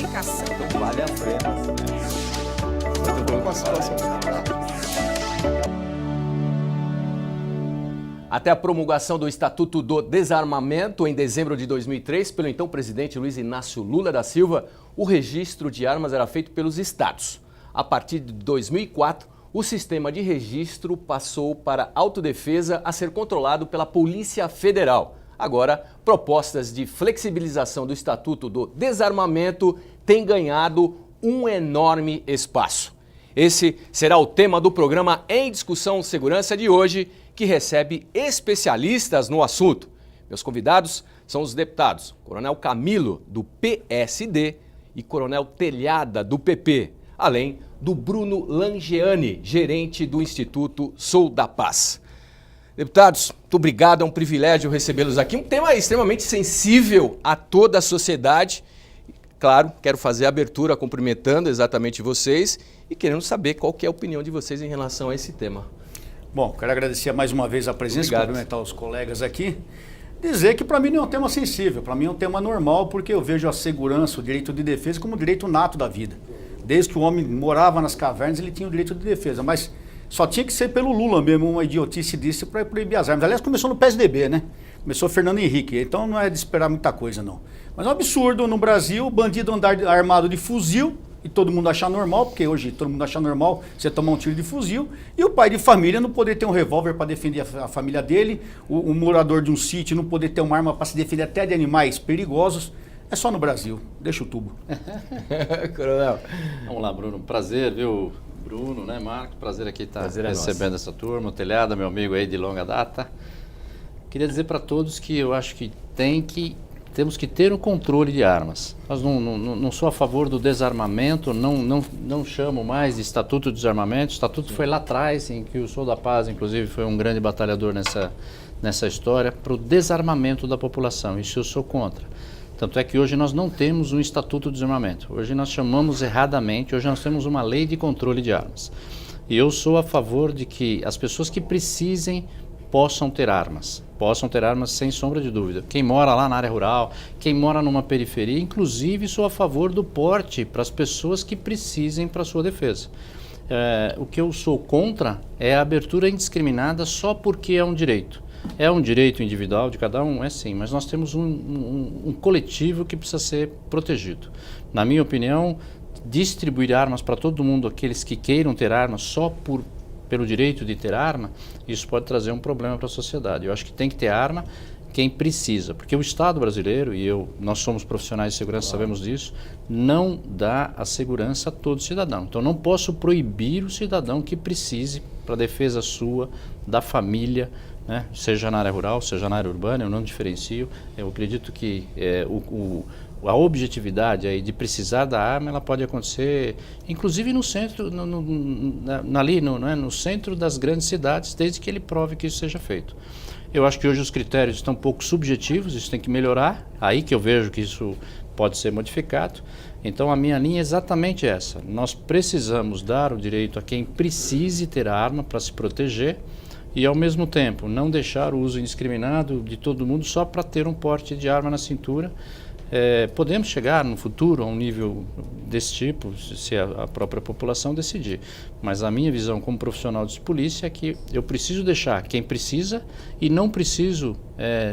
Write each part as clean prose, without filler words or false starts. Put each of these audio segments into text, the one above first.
Comunicação. Então vale a pena. Até a promulgação do Estatuto do Desarmamento em dezembro de 2003, pelo então presidente Luiz Inácio Lula da Silva, o registro de armas era feito pelos estados. A partir de 2004, o sistema de registro passou para a autodefesa a ser controlado pela Polícia Federal. Agora, propostas de flexibilização do Estatuto do Desarmamento têm ganhado um enorme espaço. Esse será o tema do programa Em Discussão Segurança de hoje, que recebe especialistas no assunto. Meus convidados são os deputados Coronel Camilo, do PSD, e Coronel Telhada, do PP, além do Bruno Langeani, gerente do Instituto Sou da Paz. Deputados, muito obrigado, é um privilégio recebê-los aqui. Um tema extremamente sensível a toda a sociedade. Claro, quero fazer a abertura cumprimentando exatamente vocês e querendo saber qual que é a opinião de vocês em relação a esse tema. Bom, quero agradecer mais uma vez a presença, Obrigado. cumprimentar os colegas aqui. Dizer que para mim não é um tema sensível, para mim é um tema normal, porque eu vejo a segurança, o direito de defesa como direito nato da vida. Desde que o homem morava nas cavernas, ele tinha o direito de defesa, mas só tinha que ser pelo Lula mesmo, uma idiotice disso para proibir as armas. Aliás, começou no PSDB, né? Começou Fernando Henrique, então não é de esperar muita coisa, não. Mas é um absurdo no Brasil, o bandido andar armado de fuzil e todo mundo achar normal, porque hoje todo mundo acha normal você tomar um tiro de fuzil, e o pai de família não poder ter um revólver para defender a família dele, o morador de um sítio não poder ter uma arma para se defender até de animais perigosos. É só no Brasil. Deixa o tubo. Coronel. Vamos lá, Bruno. Prazer, viu, Bruno, né, Marcos? Prazer aqui estar recebendo essa turma. O Telhada, meu amigo aí de longa data. Queria dizer para todos que eu acho que temos que ter um controle de armas. Mas não sou a favor do desarmamento, não chamo mais de Estatuto de Desarmamento. O Estatuto foi lá atrás, em que o Sou da Paz, inclusive, foi um grande batalhador nessa história, para o desarmamento da população. Isso eu sou contra. Tanto é que hoje nós não temos um Estatuto de Desarmamento. Hoje nós chamamos erradamente, hoje nós temos uma lei de controle de armas. E eu sou a favor de que as pessoas que precisem possam ter armas sem sombra de dúvida. Quem mora lá na área rural, quem mora numa periferia, inclusive sou a favor do porte para as pessoas que precisem para a sua defesa. O que eu sou contra é a abertura indiscriminada só porque é um direito. É um direito individual de cada um? É sim, mas nós temos um coletivo que precisa ser protegido. Na minha opinião, distribuir armas para todo mundo, aqueles que queiram ter armas só pelo direito de ter arma, isso pode trazer um problema para a sociedade. Eu acho que tem que ter arma quem precisa, porque o Estado brasileiro, nós somos profissionais de segurança, sabemos disso, não dá a segurança a todo cidadão. Então não posso proibir o cidadão que precise para a defesa sua, da família, né? Seja na área rural, seja na área urbana, eu não diferencio. Eu acredito que a objetividade aí de precisar da arma, ela pode acontecer, inclusive no centro, no centro das grandes cidades, desde que ele prove que isso seja feito. Eu acho que hoje os critérios estão um pouco subjetivos, isso tem que melhorar, aí que eu vejo que isso pode ser modificado. Então a minha linha é exatamente essa. Nós precisamos dar o direito a quem precise ter arma para se proteger e, ao mesmo tempo, não deixar o uso indiscriminado de todo mundo só para ter um porte de arma na cintura. Podemos chegar no futuro a um nível desse tipo, se a própria população decidir. Mas a minha visão como profissional de polícia é que eu preciso deixar quem precisa e não preciso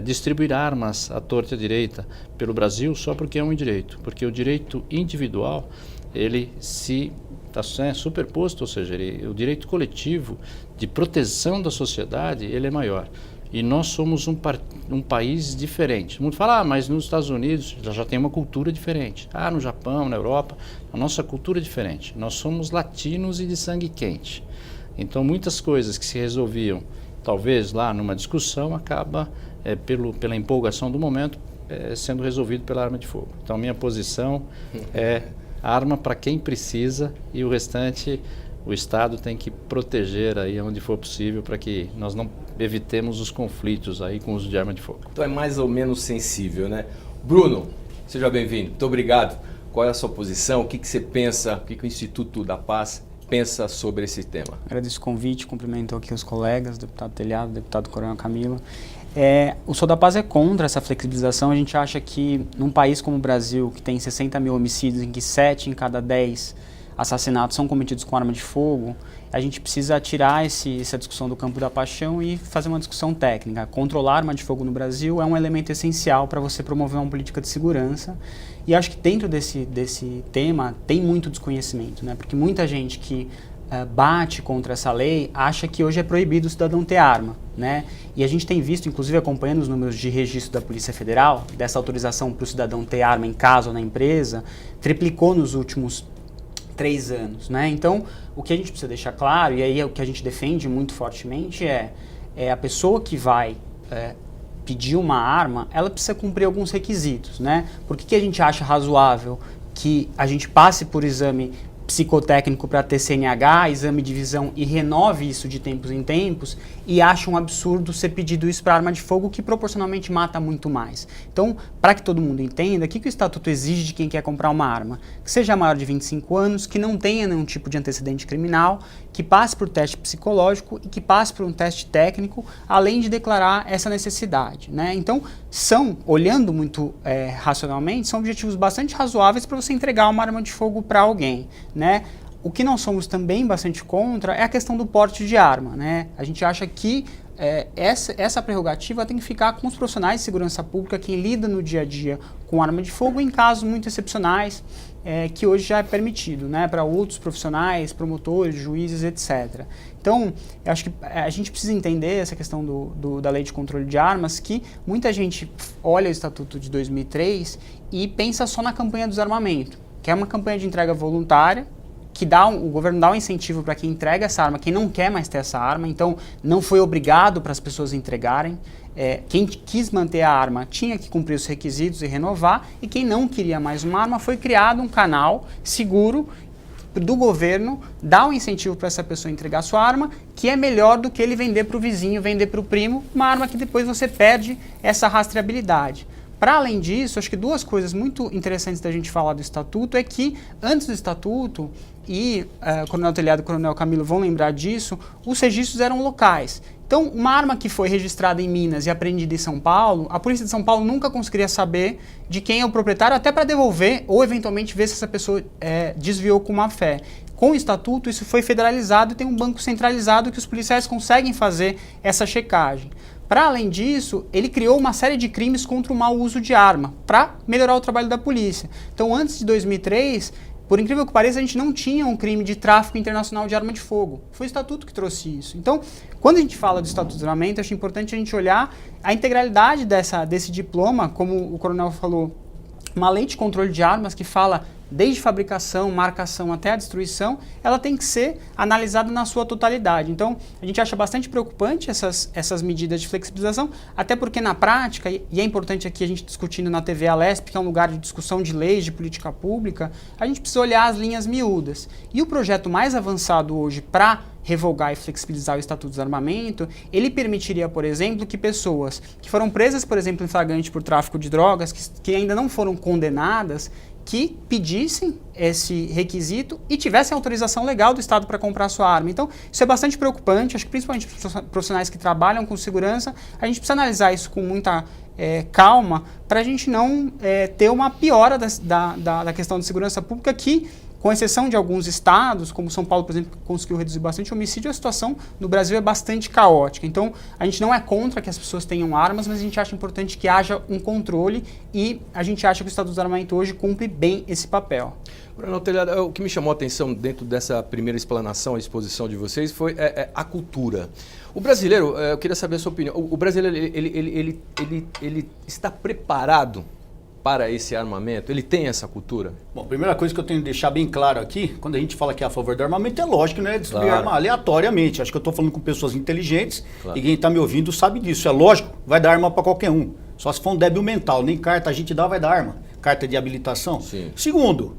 distribuir armas à torta e à direita pelo Brasil só porque é um direito. Porque o direito individual, ele está superposto, ou seja, o direito coletivo de proteção da sociedade, ele é maior. E nós somos um país diferente. O mundo fala, mas nos Estados Unidos já tem uma cultura diferente. No Japão, na Europa, a nossa cultura é diferente. Nós somos latinos e de sangue quente. Então, muitas coisas que se resolviam, talvez lá numa discussão, acaba, pela empolgação do momento, sendo resolvido pela arma de fogo. Então, minha posição é arma para quem precisa e o restante o Estado tem que proteger aí onde for possível para que nós não evitemos os conflitos aí com o uso de arma de fogo. Então é mais ou menos sensível, né? Bruno, seja bem-vindo. Muito obrigado. Qual é a sua posição? O que você pensa? O que o Instituto da Paz pensa sobre esse tema? Agradeço o convite, cumprimento aqui os colegas, deputado Telhado, deputado Coronel Camilo. O Sou da Paz é contra essa flexibilização. A gente acha que num país como o Brasil, que tem 60 mil homicídios, em que 7 em cada 10 assassinatos são cometidos com arma de fogo, a gente precisa tirar essa discussão do campo da paixão e fazer uma discussão técnica. Controlar a arma de fogo no Brasil é um elemento essencial para você promover uma política de segurança. E acho que dentro desse tema tem muito desconhecimento, né? Porque muita gente que bate contra essa lei acha que hoje é proibido o cidadão ter arma, né? E a gente tem visto, inclusive acompanhando os números de registro da Polícia Federal, dessa autorização para o cidadão ter arma em casa ou na empresa, triplicou nos últimos 3 anos, né? Então, o que a gente precisa deixar claro, e aí é o que a gente defende muito fortemente, é a pessoa que vai pedir uma arma, ela precisa cumprir alguns requisitos, né? Por que a gente acha razoável que a gente passe por exame psicotécnico para ter CNH, exame de visão e renove isso de tempos em tempos, e acha um absurdo ser pedido isso para arma de fogo, que proporcionalmente mata muito mais. Então, para que todo mundo entenda, o que o Estatuto exige de quem quer comprar uma arma? Que seja maior de 25 anos, que não tenha nenhum tipo de antecedente criminal, que passe por teste psicológico e que passe por um teste técnico, além de declarar essa necessidade, né? Então, olhando muito racionalmente, são objetivos bastante razoáveis para você entregar uma arma de fogo para alguém, né? O que nós somos também bastante contra é a questão do porte de arma, né? A gente acha que essa prerrogativa tem que ficar com os profissionais de segurança pública, quem lida no dia a dia com arma de fogo, em casos muito excepcionais, que hoje já é permitido, né, para outros profissionais, promotores, juízes, etc. Então, eu acho que a gente precisa entender essa questão da lei de controle de armas, que muita gente olha o Estatuto de 2003 e pensa só na campanha do desarmamento, que é uma campanha de entrega voluntária, que o governo dá um incentivo para quem entrega essa arma, quem não quer mais ter essa arma, então não foi obrigado para as pessoas entregarem. Quem quis manter a arma tinha que cumprir os requisitos e renovar, e quem não queria mais uma arma, foi criado um canal seguro do governo, dá um incentivo para essa pessoa entregar sua arma, que é melhor do que ele vender para o vizinho, vender para o primo, uma arma que depois você perde essa rastreabilidade. Para além disso, acho que 2 coisas muito interessantes da gente falar do Estatuto é que, antes do Estatuto, e o Coronel Telhado e o Coronel Camilo vão lembrar disso, os registros eram locais. Então, uma arma que foi registrada em Minas e apreendida em São Paulo, a Polícia de São Paulo nunca conseguiria saber de quem é o proprietário, até para devolver ou eventualmente ver se essa pessoa desviou com má fé. Com o Estatuto, isso foi federalizado e tem um banco centralizado que os policiais conseguem fazer essa checagem. Para além disso, ele criou uma série de crimes contra o mau uso de arma, para melhorar o trabalho da polícia. Então, antes de 2003, por incrível que pareça, a gente não tinha um crime de tráfico internacional de arma de fogo. Foi o Estatuto que trouxe isso. Então, quando a gente fala do Estatuto de Desarmamento, acho importante a gente olhar a integralidade desse diploma, como o coronel falou, uma lei de controle de armas que fala desde fabricação, marcação até a destruição, ela tem que ser analisada na sua totalidade. Então, a gente acha bastante preocupante essas medidas de flexibilização, até porque na prática, e é importante aqui a gente discutindo na TV Alesp, que é um lugar de discussão de leis, de política pública, a gente precisa olhar as linhas miúdas. E o projeto mais avançado hoje para revogar e flexibilizar o Estatuto do Desarmamento, ele permitiria, por exemplo, que pessoas que foram presas, por exemplo, em flagrante por tráfico de drogas, que ainda não foram condenadas, que pedissem esse requisito e tivessem autorização legal do Estado para comprar sua arma. Então, isso é bastante preocupante, acho que principalmente para profissionais que trabalham com segurança, a gente precisa analisar isso com muita calma, para a gente não ter uma piora da questão de segurança pública que, com exceção de alguns estados, como São Paulo, por exemplo, que conseguiu reduzir bastante homicídio, a situação no Brasil é bastante caótica. Então, a gente não é contra que as pessoas tenham armas, mas a gente acha importante que haja um controle e a gente acha que o Estatuto do Desarmamento hoje cumpre bem esse papel. Coronel Telhado, o que me chamou a atenção dentro dessa primeira explanação, a exposição de vocês, foi a cultura. O brasileiro, eu queria saber a sua opinião, o brasileiro ele está preparado para esse armamento? Ele tem essa cultura? Bom, a primeira coisa que eu tenho que deixar bem claro aqui, quando a gente fala que é a favor do armamento, é lógico que não é destruir arma aleatoriamente. Acho que eu estou falando com pessoas inteligentes e quem está me ouvindo sabe disso. É lógico, vai dar arma para qualquer um. Só se for um débil mental, nem carta a gente dá, vai dar arma. Carta de habilitação. Sim. Segundo,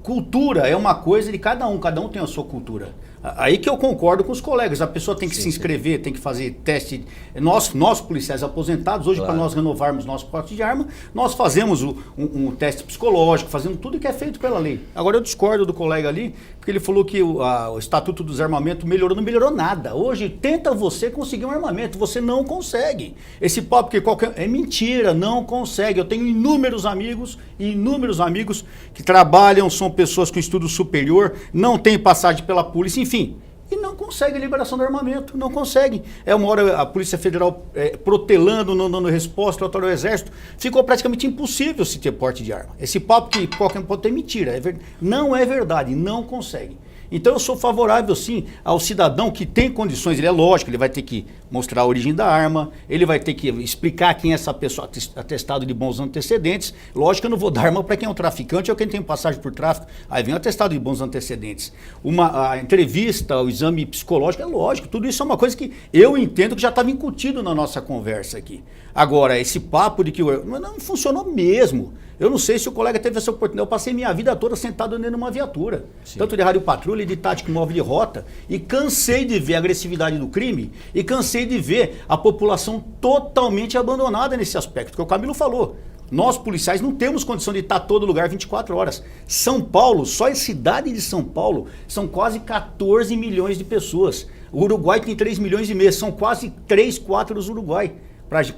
cultura é uma coisa de cada um tem a sua cultura. Aí que eu concordo com os colegas, a pessoa tem que se inscrever, tem que fazer teste. Nós policiais aposentados, hoje para nós renovarmos nosso porte de arma, nós fazemos um teste psicológico, fazendo tudo que é feito pela lei. Agora eu discordo do colega ali, porque ele falou que o Estatuto do Desarmamento melhorou, não melhorou nada. Hoje tenta você conseguir um armamento, você não consegue. Esse papo que é mentira, não consegue. Eu tenho inúmeros amigos que trabalham, são pessoas com estudo superior, não têm passagem pela polícia, enfim, e não consegue a liberação do armamento, não consegue. Uma hora a Polícia Federal protelando, não dando resposta ao Exército, ficou praticamente impossível se ter porte de arma. Esse papo que qualquer um pode ter mentira, não é verdade, não consegue. Então eu sou favorável sim ao cidadão que tem condições, ele é lógico, ele vai ter que mostrar a origem da arma, ele vai ter que explicar quem é essa pessoa, atestado de bons antecedentes. Lógico que eu não vou dar arma para quem é um traficante ou quem tem passagem por tráfico, aí vem o atestado de bons antecedentes. A entrevista, o exame psicológico, é lógico, tudo isso é uma coisa que eu entendo que já estava incutido na nossa conversa aqui. Agora, esse papo de que não funcionou mesmo. Eu não sei se o colega teve essa oportunidade. Eu passei minha vida toda sentado dentro de uma viatura. Sim. Tanto de rádio patrulha, de tática móvel de rota. E cansei de ver a agressividade do crime e cansei de ver a população totalmente abandonada nesse aspecto. Que o Camilo falou. Nós, policiais, não temos condição de estar todo lugar 24 horas. São Paulo, só a cidade de São Paulo, são quase 14 milhões de pessoas. O Uruguai tem 3 milhões e meio. São quase 3, 4 do Uruguai.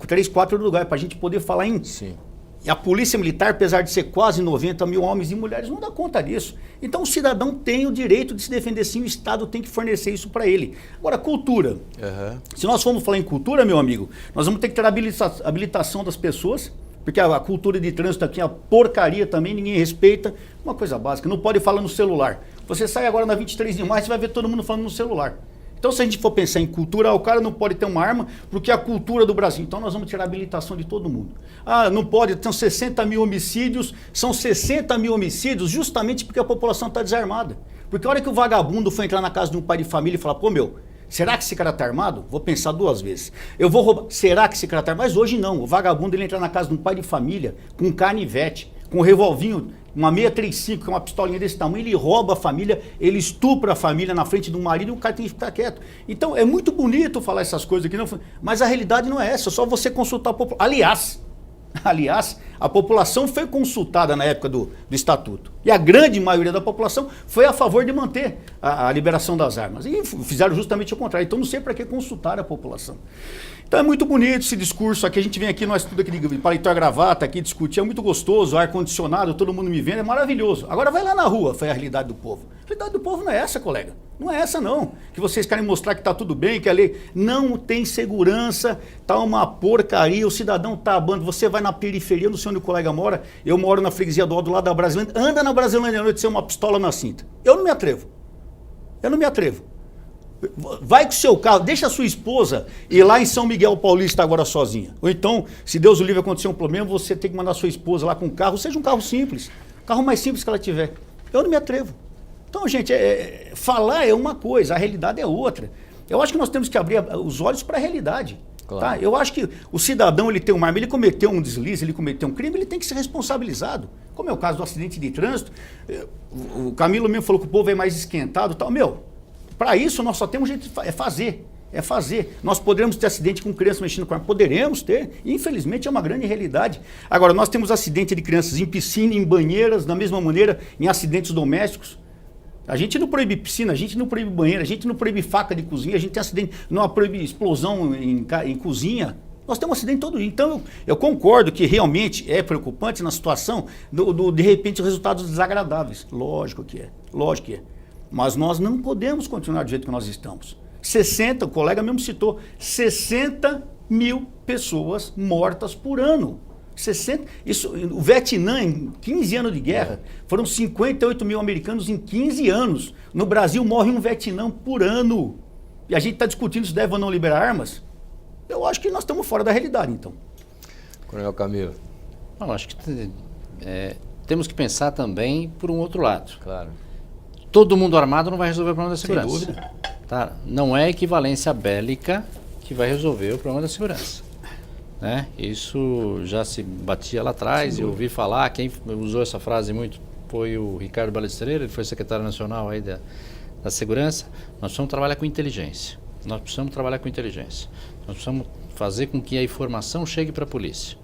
3, 4 do Uruguai, para a gente poder falar em... Sim. E a Polícia Militar, apesar de ser quase 90 mil homens e mulheres, não dá conta disso. Então o cidadão tem o direito de se defender sim, o Estado tem que fornecer isso para ele. Agora, cultura. Uhum. Se nós formos falar em cultura, meu amigo, nós vamos ter que ter a habilitação das pessoas, porque a cultura de trânsito aqui é uma porcaria também, ninguém respeita. Uma coisa básica, não pode falar no celular. Você sai agora na 23 de maio, você vai ver todo mundo falando no celular. Então, se a gente for pensar em cultura, o cara não pode ter uma arma, porque é a cultura do Brasil. Então, nós vamos tirar a habilitação de todo mundo. Não pode, são 60 mil homicídios, justamente porque a população está desarmada. Porque a hora que o vagabundo for entrar na casa de um pai de família e falar, pô, será que esse cara está armado? Vou pensar 2 vezes. Eu vou roubar, será que esse cara está armado? Mas hoje não, o vagabundo ele entra na casa de um pai de família com um canivete, com um revolvinho, uma 635, que é uma pistolinha desse tamanho, ele rouba a família, ele estupra a família na frente do marido e o cara tem que ficar quieto. Então, é muito bonito falar essas coisas aqui, mas a realidade não é essa, é só você consultar a população. Aliás, a população foi consultada na época do Estatuto. E a grande maioria da população foi a favor de manter a liberação das armas. E fizeram justamente o contrário. Então não sei para que consultar a população. Então é muito bonito esse discurso aqui. A gente vem aqui, nós tudo aqui de paletó e gravata, aqui discutir. É muito gostoso, ar-condicionado, todo mundo me vendo, é maravilhoso. Agora vai lá na rua, foi a realidade do povo. A realidade do povo não é essa, colega. Não é essa, não. Que vocês querem mostrar que está tudo bem, que a lei não tem segurança, está uma porcaria, o cidadão está abandonado. Você vai na periferia, não sei onde o colega mora, eu moro na freguesia do lado da Brasilândia, anda na Brasilândia à noite sem uma pistola na cinta. Eu não me atrevo. Vai com o seu carro, deixa a sua esposa ir lá em São Miguel Paulista agora sozinha. Ou então, se Deus o livre acontecer um problema, você tem que mandar sua esposa lá com um carro, seja um carro simples, carro mais simples que ela tiver. Eu não me atrevo. Então, gente, falar é uma coisa, a realidade é outra. Eu acho que nós temos que abrir os olhos para a realidade. Claro. Tá? Eu acho que o cidadão, ele tem uma arma, ele cometeu um deslize, ele cometeu um crime, ele tem que ser responsabilizado. Como é o caso do acidente de trânsito, o Camilo mesmo falou que o povo é mais esquentado e tal. Para isso nós só temos jeito de fazer. Nós poderemos ter acidente com crianças mexendo com arma, poderemos ter, infelizmente é uma grande realidade. Agora, nós temos acidente de crianças em piscina, em banheiras, da mesma maneira, em acidentes domésticos. A gente não proíbe piscina, a gente não proíbe banheiro, a gente não proíbe faca de cozinha, a gente tem acidente, não proíbe explosão em cozinha. Nós temos acidente todo dia. Então, eu concordo que realmente é preocupante na situação de repente, resultados desagradáveis. Lógico que é. Mas nós não podemos continuar do jeito que nós estamos. O colega mesmo citou, 60 mil pessoas mortas por ano. O Vietnã, em 15 anos de guerra, foram 58 mil americanos em 15 anos. No Brasil morre um Vietnã por ano. E a gente está discutindo se deve ou não liberar armas. Eu acho que nós estamos fora da realidade, então. Coronel Camilo. Não, acho que temos que pensar também por um outro lado. Claro. Todo mundo armado não vai resolver o problema da segurança. Sem dúvida. Tá? Não é equivalência bélica que vai resolver o problema da segurança. Né? Isso já se batia lá atrás, eu ouvi falar, quem usou essa frase muito foi o Ricardo Balestreira, ele foi secretário nacional aí da da segurança, nós precisamos trabalhar com inteligência. Nós precisamos trabalhar com inteligência. Nós precisamos fazer com que a informação chegue para a polícia.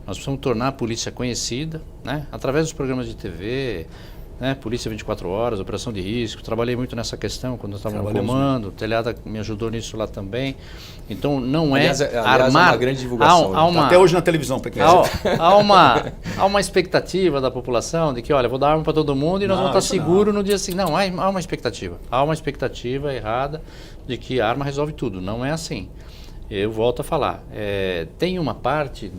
Nós precisamos tornar a polícia conhecida, né, através dos programas de TV, né, Polícia 24 Horas, Operação de Risco. Trabalhei muito nessa questão quando eu estava no comando. O Telhada me ajudou nisso lá também. Então não aliás, armar. É uma grande divulgação. Até hoje na televisão, para quem há uma expectativa da população de que, olha, vou dar arma para todo mundo e nós vamos estar seguros no dia seguinte. Não, há uma expectativa. Há uma expectativa errada de que a arma resolve tudo. Não é assim. Eu volto a falar, tem uma parte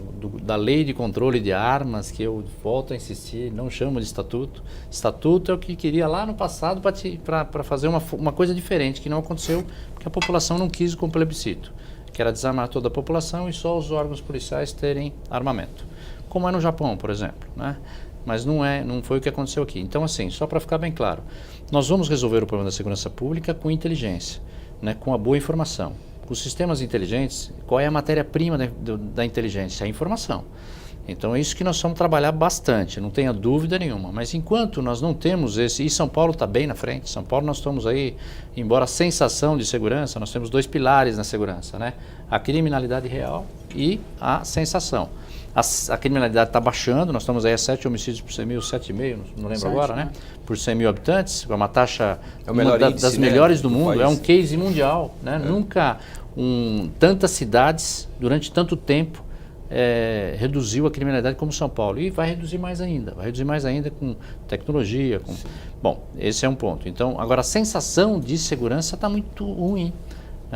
da lei de controle de armas que eu volto a insistir, não chamo de estatuto. Estatuto é o que queria lá no passado para fazer uma coisa diferente, que não aconteceu, porque a população não quis com o plebiscito, que era desarmar toda a população e só os órgãos policiais terem armamento, como é no Japão, por exemplo, né? Mas não foi o que aconteceu aqui. Então, assim, só para ficar bem claro, nós vamos resolver o problema da segurança pública com inteligência, né? Com a boa informação. Os sistemas inteligentes, qual é a matéria-prima da inteligência? A informação. Então é isso que nós vamos trabalhar bastante, não tenha dúvida nenhuma. Mas enquanto nós não temos esse, e São Paulo está bem na frente, São Paulo nós estamos aí, embora a sensação de segurança, nós temos 2 pilares na segurança, né? A criminalidade real e a sensação. A criminalidade está baixando, nós estamos aí a 7 homicídios por 100 mil, 7,5, não lembro agora, né? Por 100 mil habitantes, com uma taxa das melhores do mundo, é um case mundial, né? Nunca tantas cidades, durante tanto tempo, reduziu a criminalidade como São Paulo. E vai reduzir mais ainda com tecnologia. Bom, esse é um ponto. Então, agora a sensação de segurança está muito ruim.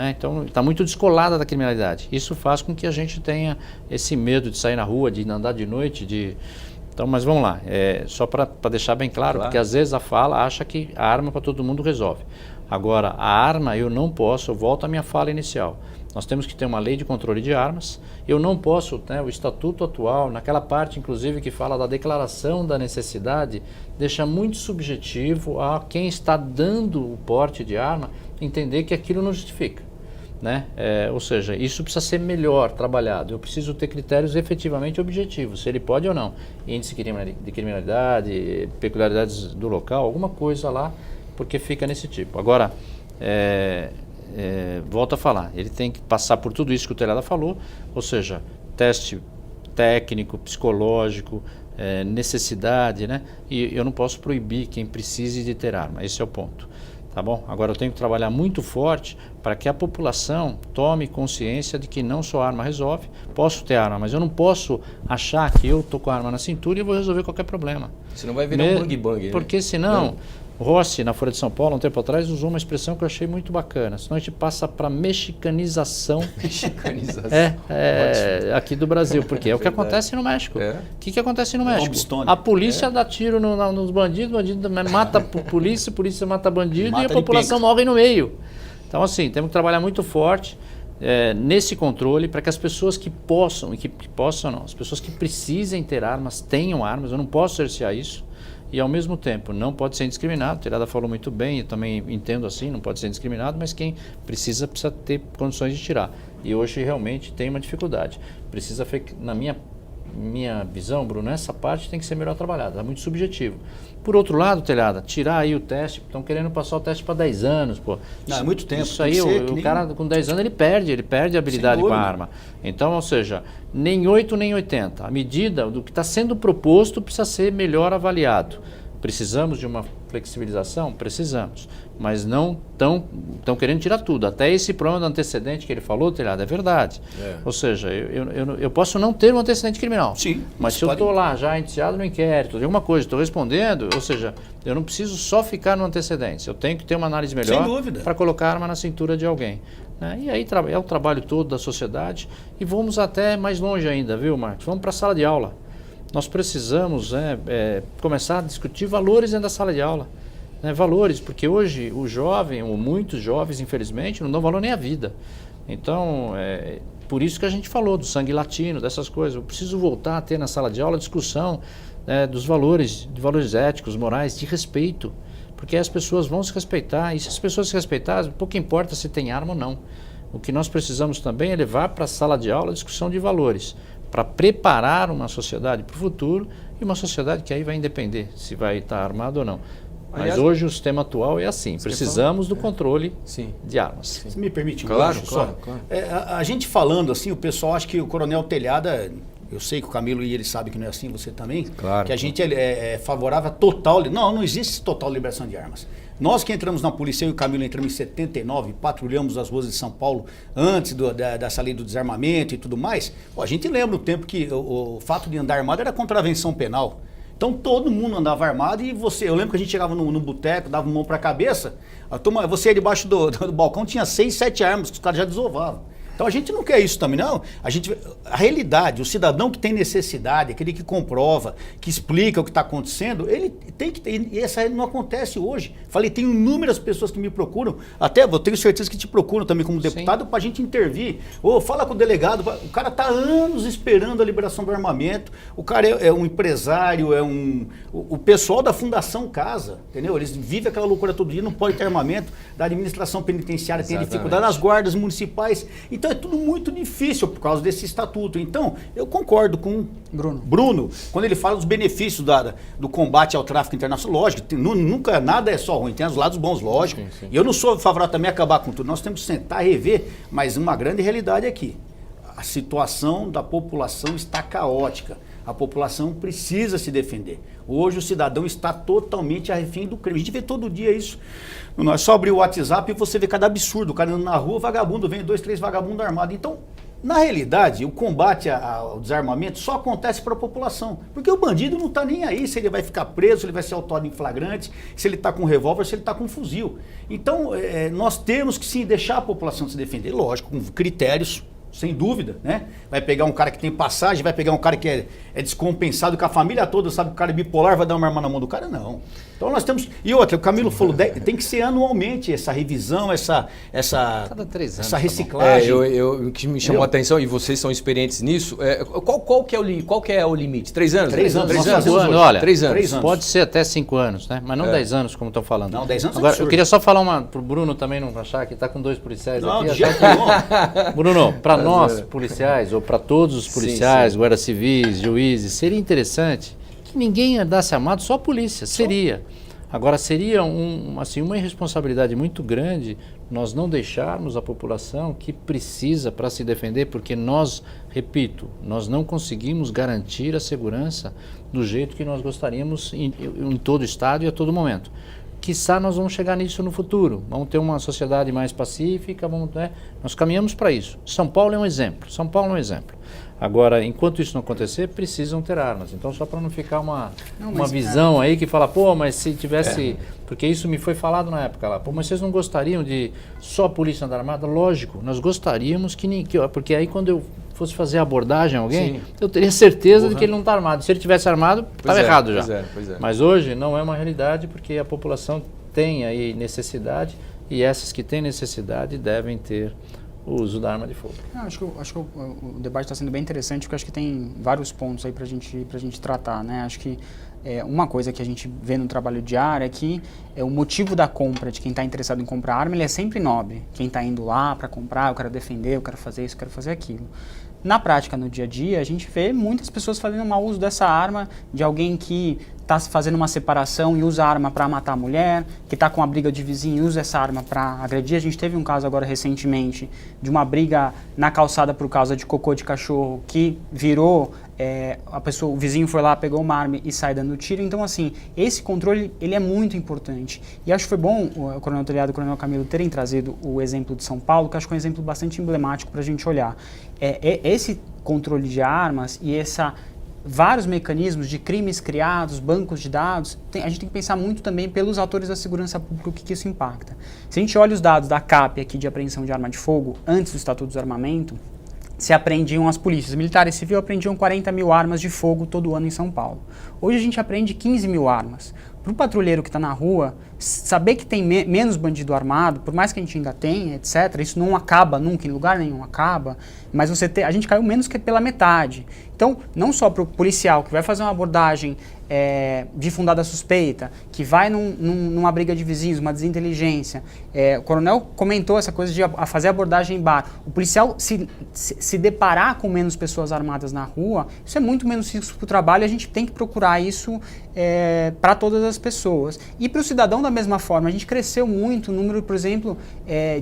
Então está muito descolada da criminalidade. Isso faz com que a gente tenha esse medo de sair na rua, de andar de noite, Então, mas vamos lá, só para deixar bem claro, porque às vezes a fala acha que a arma para todo mundo resolve. Agora, a arma eu não posso, eu volto à minha fala inicial, nós temos que ter uma lei de controle de armas, eu não posso, o estatuto atual, naquela parte inclusive que fala da declaração da necessidade, deixa muito subjetivo a quem está dando o porte de arma entender que aquilo não justifica, né? Ou seja, isso precisa ser melhor trabalhado, eu preciso ter critérios efetivamente objetivos, se ele pode ou não, índice de criminalidade, peculiaridades do local, alguma coisa lá, porque fica nesse tipo. Agora, volto a falar, ele tem que passar por tudo isso que o Telhada falou, ou seja, teste técnico, psicológico, necessidade, né? E eu não posso proibir quem precise de ter arma, esse é o ponto. Tá bom? Agora eu tenho que trabalhar muito forte para que a população tome consciência de que não só a arma resolve, posso ter arma, mas eu não posso achar que eu estou com a arma na cintura e vou resolver qualquer problema. Senão vai virar um bang-bang. Porque senão, Rossi, na Folha de São Paulo, um tempo atrás, usou uma expressão que eu achei muito bacana, senão a gente passa para mexicanização. Mexicanização. Aqui do Brasil, porque é o que acontece no México. O que acontece no México? A polícia dá tiro nos bandidos, bandido mata a polícia mata bandido e a população morre no meio. Então assim, temos que trabalhar muito forte nesse controle para que as pessoas que possam, as pessoas que precisem ter armas, tenham armas, eu não posso cercear isso. E ao mesmo tempo não pode ser indiscriminado, o Telhada falou muito bem, eu também entendo assim, não pode ser indiscriminado, mas quem precisa ter condições de tirar. E hoje realmente tem uma dificuldade. Precisa, na minha visão, Bruno, essa parte tem que ser melhor trabalhada, é muito subjetivo. Por outro lado, Telhada, tirar aí o teste, estão querendo passar o teste para 10 anos, pô. Não, é muito tempo. Isso aí, o cara com 10 anos ele perde a habilidade com a arma. Então, ou seja, nem 8 nem 80. A medida do que está sendo proposto precisa ser melhor avaliado. Precisamos de uma flexibilização? Precisamos. Mas não estão querendo tirar tudo. Até esse problema do antecedente que ele falou, Telhada, é verdade. Ou seja, eu posso não ter um antecedente criminal. Sim. Mas se eu estou lá já indiciado no inquérito, de alguma coisa, estou respondendo, ou seja, eu não preciso só ficar no antecedente. Eu tenho que ter uma análise melhor para colocar a arma na cintura de alguém. E aí é o trabalho todo da sociedade. E vamos até mais longe ainda, viu, Marcos? Vamos para a sala de aula. Nós precisamos começar a discutir valores dentro da sala de aula. Valores, porque hoje o jovem, ou muitos jovens, infelizmente, não dão valor nem à vida. Então, por isso que a gente falou do sangue latino, dessas coisas. Eu preciso voltar a ter na sala de aula a discussão dos valores, de valores éticos, morais, de respeito. Porque as pessoas vão se respeitar, e se as pessoas se respeitarem, pouco importa se tem arma ou não. O que nós precisamos também é levar para a sala de aula a discussão de valores, para preparar uma sociedade para o futuro, e uma sociedade que aí vai independer se vai estar armado ou não. Mas hoje o sistema atual é assim, precisamos do controle de armas. Você me permite? Claro. A gente falando assim, o pessoal acha que o Coronel Telhada, eu sei que o Camilo e ele sabe que não é assim, você também, claro, que a gente é favorável a total, não existe total liberação de armas. Nós que entramos na polícia, eu e o Camilo entramos em 79, patrulhamos as ruas de São Paulo antes dessa lei do desarmamento e tudo mais, a gente lembra o tempo que o fato de andar armado era contravenção penal. Então todo mundo andava armado e eu lembro que a gente chegava no boteco, dava mão para a cabeça, você ia debaixo do balcão, tinha 6, 7 armas que os caras já desovavam. Então a gente não quer isso também, não. A realidade, o cidadão que tem necessidade, aquele que comprova, que explica o que está acontecendo, ele tem que ter, e essa não acontece hoje. Falei, tem inúmeras pessoas que me procuram, até eu tenho certeza que te procuram também como deputado para a gente intervir. Fala com o delegado, o cara está há anos esperando a liberação do armamento, o cara é um empresário, o pessoal da Fundação Casa, entendeu? Eles vivem aquela loucura todo dia, não pode ter armamento, da administração penitenciária tem dificuldade, das guardas municipais. Então é tudo muito difícil por causa desse estatuto. Então, eu concordo com Bruno quando ele fala dos benefícios do combate ao tráfico internacional. Lógico, nunca nada é só ruim, tem os lados bons, lógico. Sim. E eu não sou favorável também a acabar com tudo. Nós temos que sentar e rever, mas uma grande realidade aqui. A situação da população está caótica. A população precisa se defender. Hoje o cidadão está totalmente a refém do crime. A gente vê todo dia isso. Nós só abrir o WhatsApp e você vê cada absurdo. O cara andando na rua, vagabundo, vem 2, 3 vagabundos armados. Então, na realidade, o combate ao desarmamento só acontece para a população. Porque o bandido não está nem aí se ele vai ficar preso, se ele vai ser autuado em flagrante, se ele está com revólver, se ele está com fuzil. Então, nós temos que sim deixar a população se defender, lógico, com critérios, sem dúvida, né? Vai pegar um cara que tem passagem, vai pegar um cara que é descompensado, que a família toda sabe que o cara é bipolar, vai dar uma arma na mão do cara? Não. Então nós temos... E outra, o Camilo falou, tem que ser anualmente essa revisão, cada 3 anos, essa reciclagem. O que me chamou a atenção, e vocês são experientes nisso, qual que é o limite? 3 anos? 3 anos. 3 anos. Olha, 3 anos. Pode ser até 5 anos, né? Mas não 10 anos, como estão falando. Não, 10 anos Agora, é eu queria só falar pro Bruno também não achar que está com 2 policiais não, aqui. De jeito nenhum. Bruno, para nós, policiais, ou para todos os policiais, guardas civis, juízes, seria interessante que ninguém andasse armado, só a polícia, seria. Agora, seria uma irresponsabilidade muito grande nós não deixarmos a população que precisa para se defender, porque nós, repito, nós não conseguimos garantir a segurança do jeito que nós gostaríamos em todo o estado e a todo momento. Quiçá nós vamos chegar nisso no futuro, vamos ter uma sociedade mais pacífica, nós caminhamos para isso. São Paulo é um exemplo, Agora, enquanto isso não acontecer, precisam ter armas. Então, só para não ficar uma visão aí que fala, mas se tivesse... Porque isso me foi falado na época lá. Mas vocês não gostariam de só a polícia andar armada? Lógico, nós gostaríamos porque aí quando eu fosse fazer a abordagem a alguém, eu teria certeza de que ele não está armado. Se ele tivesse armado, estava errado já. Pois é. Mas hoje não é uma realidade, porque a população tem aí necessidade, e essas que têm necessidade devem ter o uso da arma de fogo. Acho que o debate está sendo bem interessante, porque acho que tem vários pontos aí para a gente tratar, né? Acho que uma coisa que a gente vê no trabalho diário é que o motivo da compra de quem está interessado em comprar arma, ele é sempre nobre. Quem está indo lá para comprar, eu quero defender, eu quero fazer isso, eu quero fazer aquilo. Na prática, no dia a dia, a gente vê muitas pessoas fazendo mau uso dessa arma, de alguém que está fazendo uma separação e usa a arma para matar a mulher, que está com uma briga de vizinho e usa essa arma para agredir. A gente teve um caso agora recentemente de uma briga na calçada por causa de cocô de cachorro que virou, o vizinho foi lá, pegou uma arma e sai dando tiro. Então, assim, esse controle ele é muito importante. E acho que foi bom o Coronel Telhado e o Coronel Camilo terem trazido o exemplo de São Paulo, que acho que é um exemplo bastante emblemático para a gente olhar. Esse controle de armas e vários mecanismos de crimes criados, bancos de dados, a gente tem que pensar muito também pelos atores da segurança pública, o que isso impacta. Se a gente olha os dados da CAP aqui de apreensão de arma de fogo, antes do Estatuto do Desarmamento, se apreendiam as polícias militares e civil apreendiam 40 mil armas de fogo todo ano em São Paulo. Hoje a gente apreende 15 mil armas. Para o patrulheiro que está na rua, saber que tem menos bandido armado, por mais que a gente ainda tenha, etc., isso não acaba nunca, em lugar nenhum acaba, mas a gente caiu menos que pela metade. Então, não só para o policial que vai fazer uma abordagem de fundada suspeita, que vai numa briga de vizinhos, uma desinteligência. O coronel comentou essa coisa de fazer abordagem em bar. O policial se deparar com menos pessoas armadas na rua, isso é muito menos risco para o trabalho, a gente tem que procurar isso para todas as pessoas. E para o cidadão da mesma forma, a gente cresceu muito o número, por exemplo,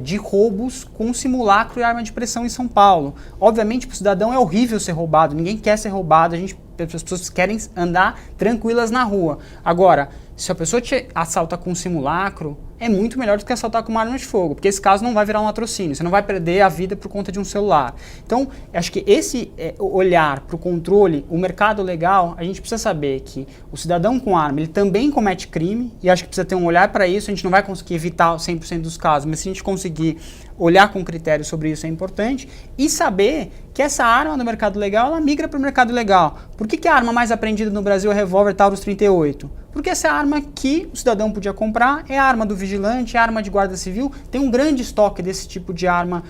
de roubos com simulacro e arma de pressão em São Paulo. Obviamente para o cidadão é horrível ser roubado, ninguém quer ser roubado, as pessoas querem andar tranquilas na rua. Agora, se a pessoa te assalta com um simulacro, é muito melhor do que assaltar com uma arma de fogo, porque esse caso não vai virar um latrocínio, você não vai perder a vida por conta de um celular. Então, acho que esse olhar para o controle, o mercado legal, a gente precisa saber que o cidadão com arma, ele também comete crime, e acho que precisa ter um olhar para isso, a gente não vai conseguir evitar 100% dos casos, mas se a gente conseguir olhar com critério sobre isso é importante, e saber que essa arma do mercado legal, ela migra para o mercado legal. Por que a arma mais apreendida no Brasil é o revólver Taurus 38? Porque essa arma que o cidadão podia comprar é a arma do vigilante, é a arma de guarda civil, tem um grande estoque desse tipo de arma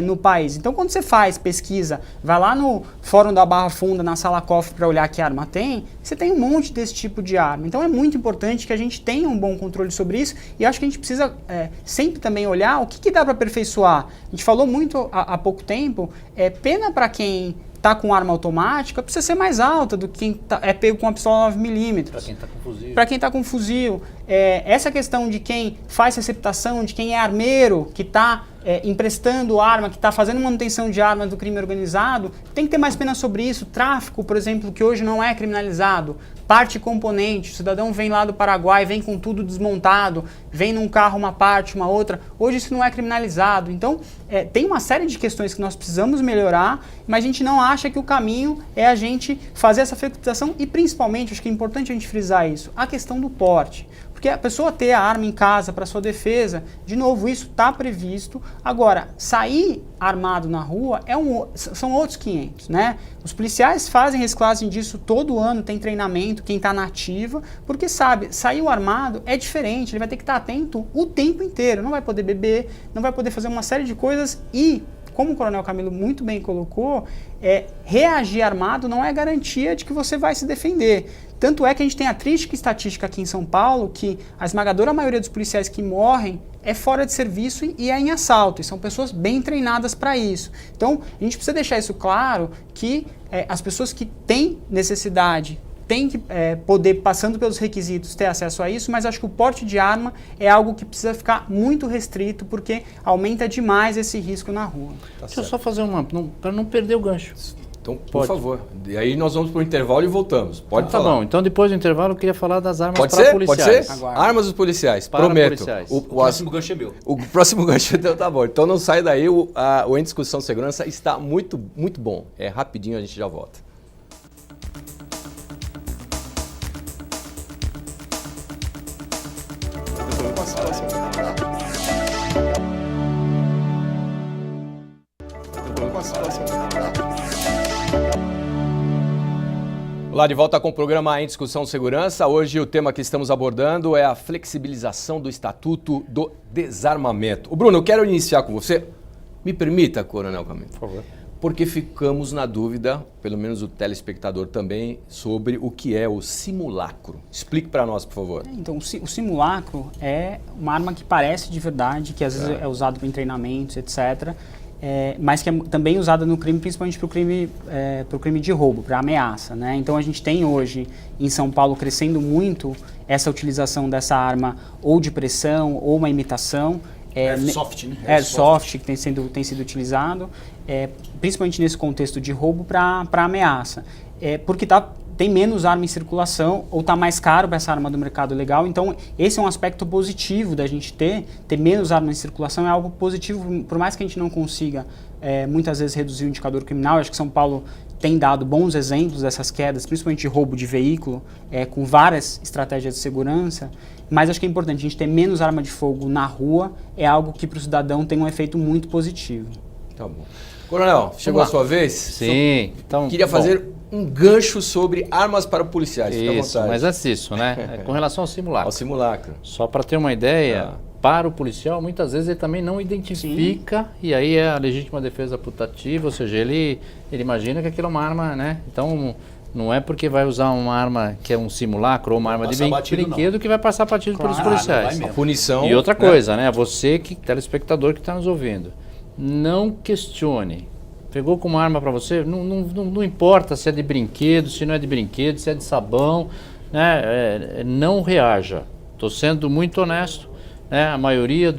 no país. Então, quando você faz pesquisa, vai lá no Fórum da Barra Funda, na Sala Cofre, para olhar que arma tem, você tem um monte desse tipo de arma. Então, é muito importante que a gente tenha um bom controle sobre isso, e acho que a gente precisa sempre também olhar o que dá para aperfeiçoar. A gente falou muito há pouco tempo, pena para quem está com arma automática, precisa ser mais alta do que quem é pego com uma pistola 9mm. Para quem está com fuzil. Para quem está com fuzil. Essa questão de quem faz receptação, de quem é armeiro, que está emprestando arma, que está fazendo manutenção de armas do crime organizado, tem que ter mais pena sobre isso. Tráfico, por exemplo, que hoje não é criminalizado, parte e componente, o cidadão vem lá do Paraguai, vem com tudo desmontado, vem num carro uma parte, uma outra, hoje isso não é criminalizado. Então, tem uma série de questões que nós precisamos melhorar, mas a gente não acha que o caminho é a gente fazer essa flexibilização e, principalmente, acho que é importante a gente frisar isso, a questão do porte. Porque a pessoa ter a arma em casa para sua defesa, de novo, isso está previsto. Agora, sair armado na rua são outros 500, né? Os policiais fazem reciclagem disso todo ano, tem treinamento, quem está na ativa, porque sabe, sair armado é diferente, ele vai ter que estar atento o tempo inteiro, não vai poder beber, não vai poder fazer uma série de coisas e, como o Coronel Camilo muito bem colocou, reagir armado não é garantia de que você vai se defender. Tanto é que a gente tem a triste estatística aqui em São Paulo que a esmagadora maioria dos policiais que morrem é fora de serviço e é em assalto, e são pessoas bem treinadas para isso. Então, a gente precisa deixar isso claro que as pessoas que têm necessidade têm que poder, passando pelos requisitos, ter acesso a isso, mas acho que o porte de arma é algo que precisa ficar muito restrito, porque aumenta demais esse risco na rua. Deixa eu só fazer para não perder o gancho. Então, por favor. E aí nós vamos para o intervalo e voltamos. Pode falar. Tá bom. Então, depois do intervalo, eu queria falar das armas para policiais. Pode ser? Aguardo. Armas dos policiais. Para prometo. Policiais. O próximo gancho é meu. O próximo gancho é teu, tá bom. Então, não sai daí. O Em Discussão Segurança está muito, muito bom. Rapidinho, a gente já volta. Olá, de volta com o programa Em Discussão Segurança. Hoje o tema que estamos abordando é a flexibilização do Estatuto do Desarmamento. O Bruno, eu quero iniciar com você. Me permita, Coronel Camilo. Por favor. Porque ficamos na dúvida, pelo menos o telespectador também, sobre o que é o simulacro. Explique para nós, por favor. Então, o simulacro é uma arma que parece de verdade, que às vezes é usado em treinamentos, etc., mas que é também usada no crime, principalmente para o crime de roubo, para ameaça, né? Então a gente tem hoje em São Paulo crescendo muito essa utilização dessa arma ou de pressão ou uma imitação. Airsoft, né? Airsoft que tem sido utilizado, principalmente nesse contexto de roubo para ameaça. Porque tem menos arma em circulação ou está mais caro para essa arma do mercado legal. Então, esse é um aspecto positivo da gente ter menos arma em circulação, é algo positivo, por mais que a gente não consiga muitas vezes reduzir o indicador criminal. Acho que São Paulo tem dado bons exemplos dessas quedas, principalmente de roubo de veículo, com várias estratégias de segurança, mas acho que é importante a gente ter menos arma de fogo na rua, é algo que para o cidadão tem um efeito muito positivo. Tá bom. Coronel, chegou a sua vez? Sim. Então, queria fazer um gancho sobre armas para policiais. Fica à Isso, vontade. mas antes disso, né? Com relação ao simulacro. Ao simulacro. Só para ter uma ideia, para o policial, muitas vezes ele também não identifica, e aí é a legítima defesa putativa, ou seja, ele imagina que aquilo é uma arma, né? Então, Não é porque vai usar uma arma que é um simulacro ou uma arma de brinquedo que vai passar batido pelos policiais. A punição. E outra coisa, né? Você, telespectador que está nos ouvindo, não questione. Pegou com uma arma para você, não importa se é de brinquedo, se não é de brinquedo, se é de sabão, né? Não reaja. Estou sendo muito honesto. A maioria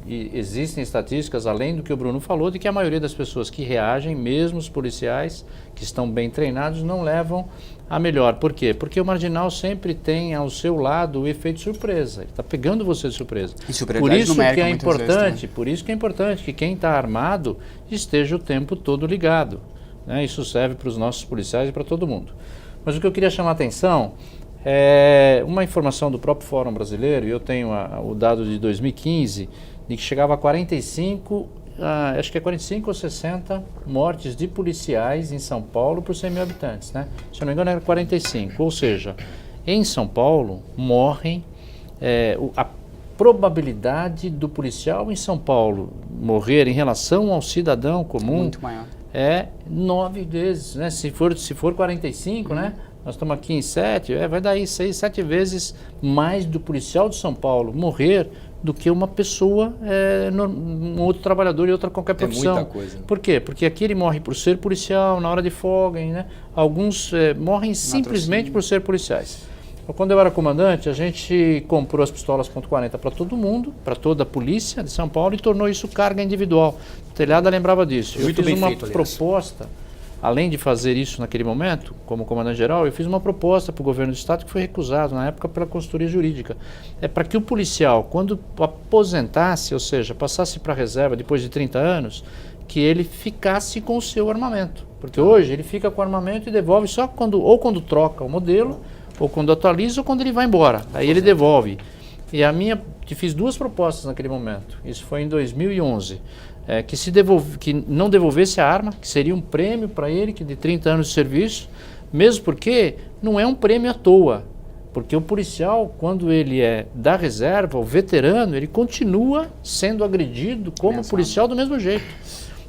existem estatísticas, além do que o Bruno falou, de que a maioria das pessoas que reagem, mesmo os policiais que estão bem treinados, não levam a melhor. Por quê? Porque o marginal sempre tem ao seu lado o efeito surpresa. Ele está pegando você de surpresa. Por isso que é importante, que quem está armado esteja o tempo todo ligado. Né? Isso serve para os nossos policiais e para todo mundo. Mas o que eu queria chamar a atenção é uma informação do próprio Fórum Brasileiro, e eu tenho o dado de 2015, de que chegava a 45 ou 60 mortes de policiais em São Paulo por 100 mil habitantes, né? Se eu não me engano era 45, ou seja, em São Paulo morrem, a probabilidade do policial em São Paulo morrer em relação ao cidadão comum muito maior. É 9 vezes, né? Se for 45, né? Nós estamos aqui em 7, vai dar aí 6, 7 vezes mais do policial de São Paulo morrer do que uma pessoa, um outro trabalhador e outra qualquer profissão. Muita coisa. Por quê? Porque aqui ele morre por ser policial, na hora de folga, né? Alguns morrem simplesmente por ser policiais. Então, quando eu era comandante, a gente comprou as pistolas .40 para todo mundo, para toda a polícia de São Paulo, e tornou isso carga individual. O Telhada lembrava disso. Eu fiz uma proposta. Além de fazer isso naquele momento, como comandante-geral, eu fiz uma proposta para o governo do Estado que foi recusado na época pela consultoria jurídica. É para que o policial, quando aposentasse, ou seja, passasse para a reserva depois de 30 anos, que ele ficasse com o seu armamento. Porque hoje ele fica com o armamento e devolve só quando troca o modelo, ou quando atualiza, ou quando ele vai embora. Aí ele devolve. E fiz 2 propostas naquele momento. Isso foi em 2011. Que não devolvesse a arma, que seria um prêmio para ele de 30 anos de serviço, mesmo porque não é um prêmio à toa, porque o policial, quando ele é da reserva, o veterano, ele continua sendo agredido como policial do mesmo jeito,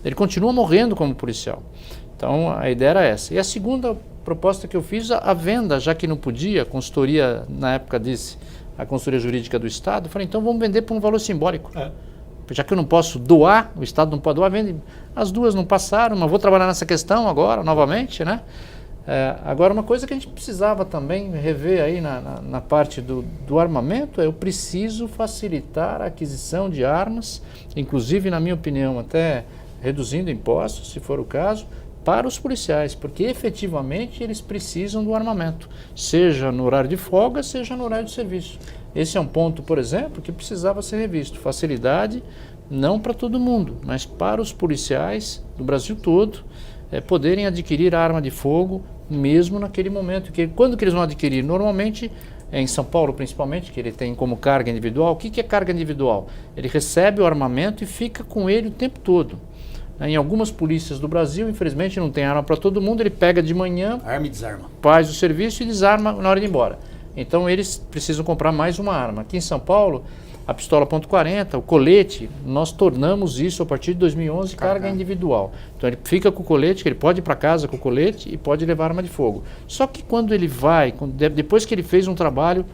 ele continua morrendo como policial. Então a ideia era essa. E a segunda proposta que eu fiz, a venda, já que não podia, a consultoria na época disse, a consultoria jurídica do Estado, eu falei, então vamos vender por um valor simbólico. Já que eu não posso doar, o Estado não pode doar, vende. As 2 não passaram, mas vou trabalhar nessa questão agora, novamente, né? Agora, uma coisa que a gente precisava também rever aí na parte do armamento eu preciso facilitar a aquisição de armas, inclusive, na minha opinião, até reduzindo impostos, se for o caso, para os policiais, porque efetivamente eles precisam do armamento, seja no horário de folga, seja no horário de serviço. Esse é um ponto, por exemplo, que precisava ser revisto. Facilidade, não para todo mundo, mas para os policiais do Brasil todo, poderem adquirir arma de fogo, mesmo naquele momento. Quando que eles vão adquirir? Normalmente, em São Paulo principalmente, que ele tem como carga individual. O que é carga individual? Ele recebe o armamento e fica com ele o tempo todo. Em algumas polícias do Brasil, infelizmente, não tem arma para todo mundo, ele pega de manhã, arma e desarma, faz o serviço e desarma na hora de ir embora. Então eles precisam comprar mais uma arma. Aqui em São Paulo, a pistola .40, o colete, nós tornamos isso a partir de 2011 carga individual. Então ele fica com o colete, que ele pode ir para casa com o colete e pode levar arma de fogo. Só que quando ele vai, depois que ele fez um trabalho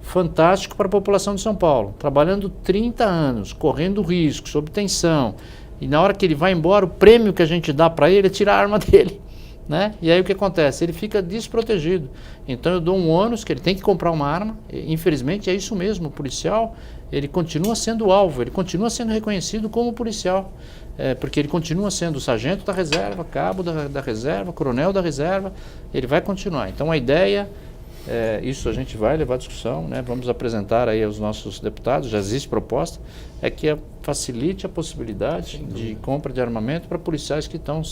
fantástico para a população de São Paulo, trabalhando 30 anos, correndo risco, sob tensão, e na hora que ele vai embora, o prêmio que a gente dá para ele é tirar a arma dele. Né? E aí o que acontece? Ele fica desprotegido. Então eu dou um ônus que ele tem que comprar uma arma. Infelizmente é isso mesmo, o policial ele continua sendo alvo, ele continua sendo reconhecido como policial, porque ele continua sendo sargento da reserva, cabo da reserva, coronel da reserva, ele vai continuar. Então a ideia, isso a gente vai levar à discussão, né? Vamos apresentar aí aos nossos deputados, já existe proposta, é que facilite a possibilidade de compra de armamento para policiais que estão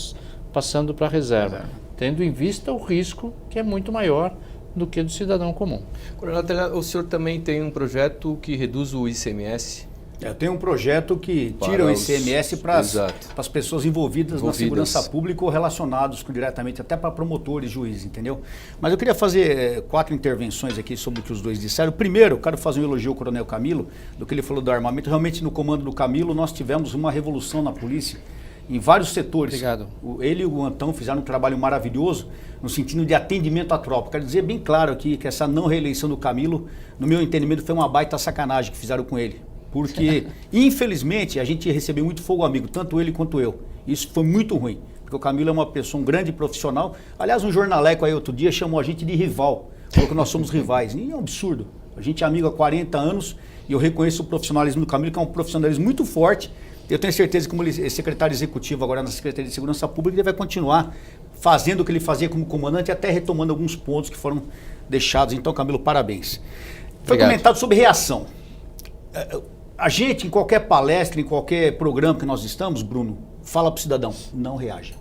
passando para a reserva, tendo em vista o risco que é muito maior do que do cidadão comum. Coronel, o senhor também tem um projeto que reduz o ICMS? Eu tenho um projeto que tira o ICMS para as pessoas envolvidas na segurança pública ou relacionados diretamente, até para promotores, juízes, entendeu? Mas eu queria fazer 4 intervenções aqui sobre o que os dois disseram. Primeiro, eu quero fazer um elogio ao Coronel Camilo, do que ele falou do armamento. Realmente, no comando do Camilo, nós tivemos uma revolução na polícia. em vários setores. Obrigado. Ele e o Antão fizeram um trabalho maravilhoso no sentido de atendimento à tropa. Quero dizer bem claro aqui que essa não reeleição do Camilo, no meu entendimento, foi uma baita sacanagem que fizeram com ele. Porque, infelizmente, a gente recebeu muito fogo amigo, tanto ele quanto eu. Isso foi muito ruim, porque o Camilo é uma pessoa, um grande profissional. Aliás, um jornaleco aí outro dia chamou a gente de rival, falou que nós somos rivais. E é um absurdo. A gente é amigo há 40 anos e eu reconheço o profissionalismo do Camilo, que é um profissionalismo muito forte. Eu tenho certeza que, como ele é secretário executivo agora na Secretaria de Segurança Pública, ele vai continuar fazendo o que ele fazia como comandante, até retomando alguns pontos que foram deixados. Então, Camilo, parabéns. Foi comentado sobre reação. A gente, em qualquer palestra, em qualquer programa que nós estamos, Bruno, fala para o cidadão, não reaja.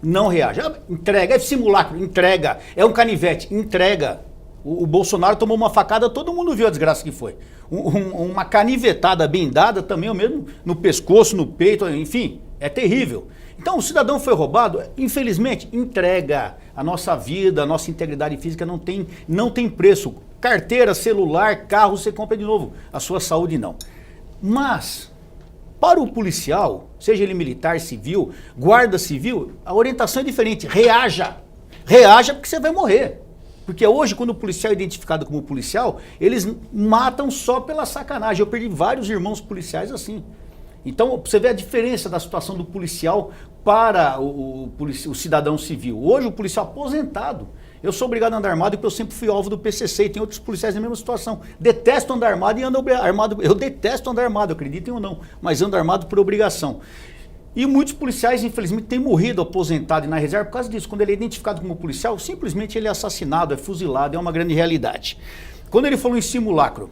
Não reaja. Entrega, é simulacro, entrega. É um canivete, entrega. O Bolsonaro tomou uma facada, todo mundo viu a desgraça que foi. Uma canivetada bem dada também, mesmo no pescoço, no peito, enfim, é terrível. Então o cidadão foi roubado, infelizmente, entrega. A nossa vida, a nossa integridade física não tem preço. Carteira, celular, carro, você compra de novo. A sua saúde não. Mas, para o policial, seja ele militar, civil, guarda civil, a orientação é diferente. Reaja. Reaja porque você vai morrer. Porque hoje, quando o policial é identificado como policial, eles matam só pela sacanagem. Eu perdi vários irmãos policiais assim. Então, você vê a diferença da situação do policial para o cidadão civil. Hoje, o policial aposentado, eu sou obrigado a andar armado porque eu sempre fui alvo do PCC e tem outros policiais na mesma situação. Detesto andar armado e ando armado. Eu detesto andar armado, acreditem ou não, mas ando armado por obrigação. E muitos policiais, infelizmente, têm morrido aposentado e na reserva por causa disso. Quando ele é identificado como policial, simplesmente ele é assassinado, é fuzilado, é uma grande realidade. Quando ele falou em simulacro,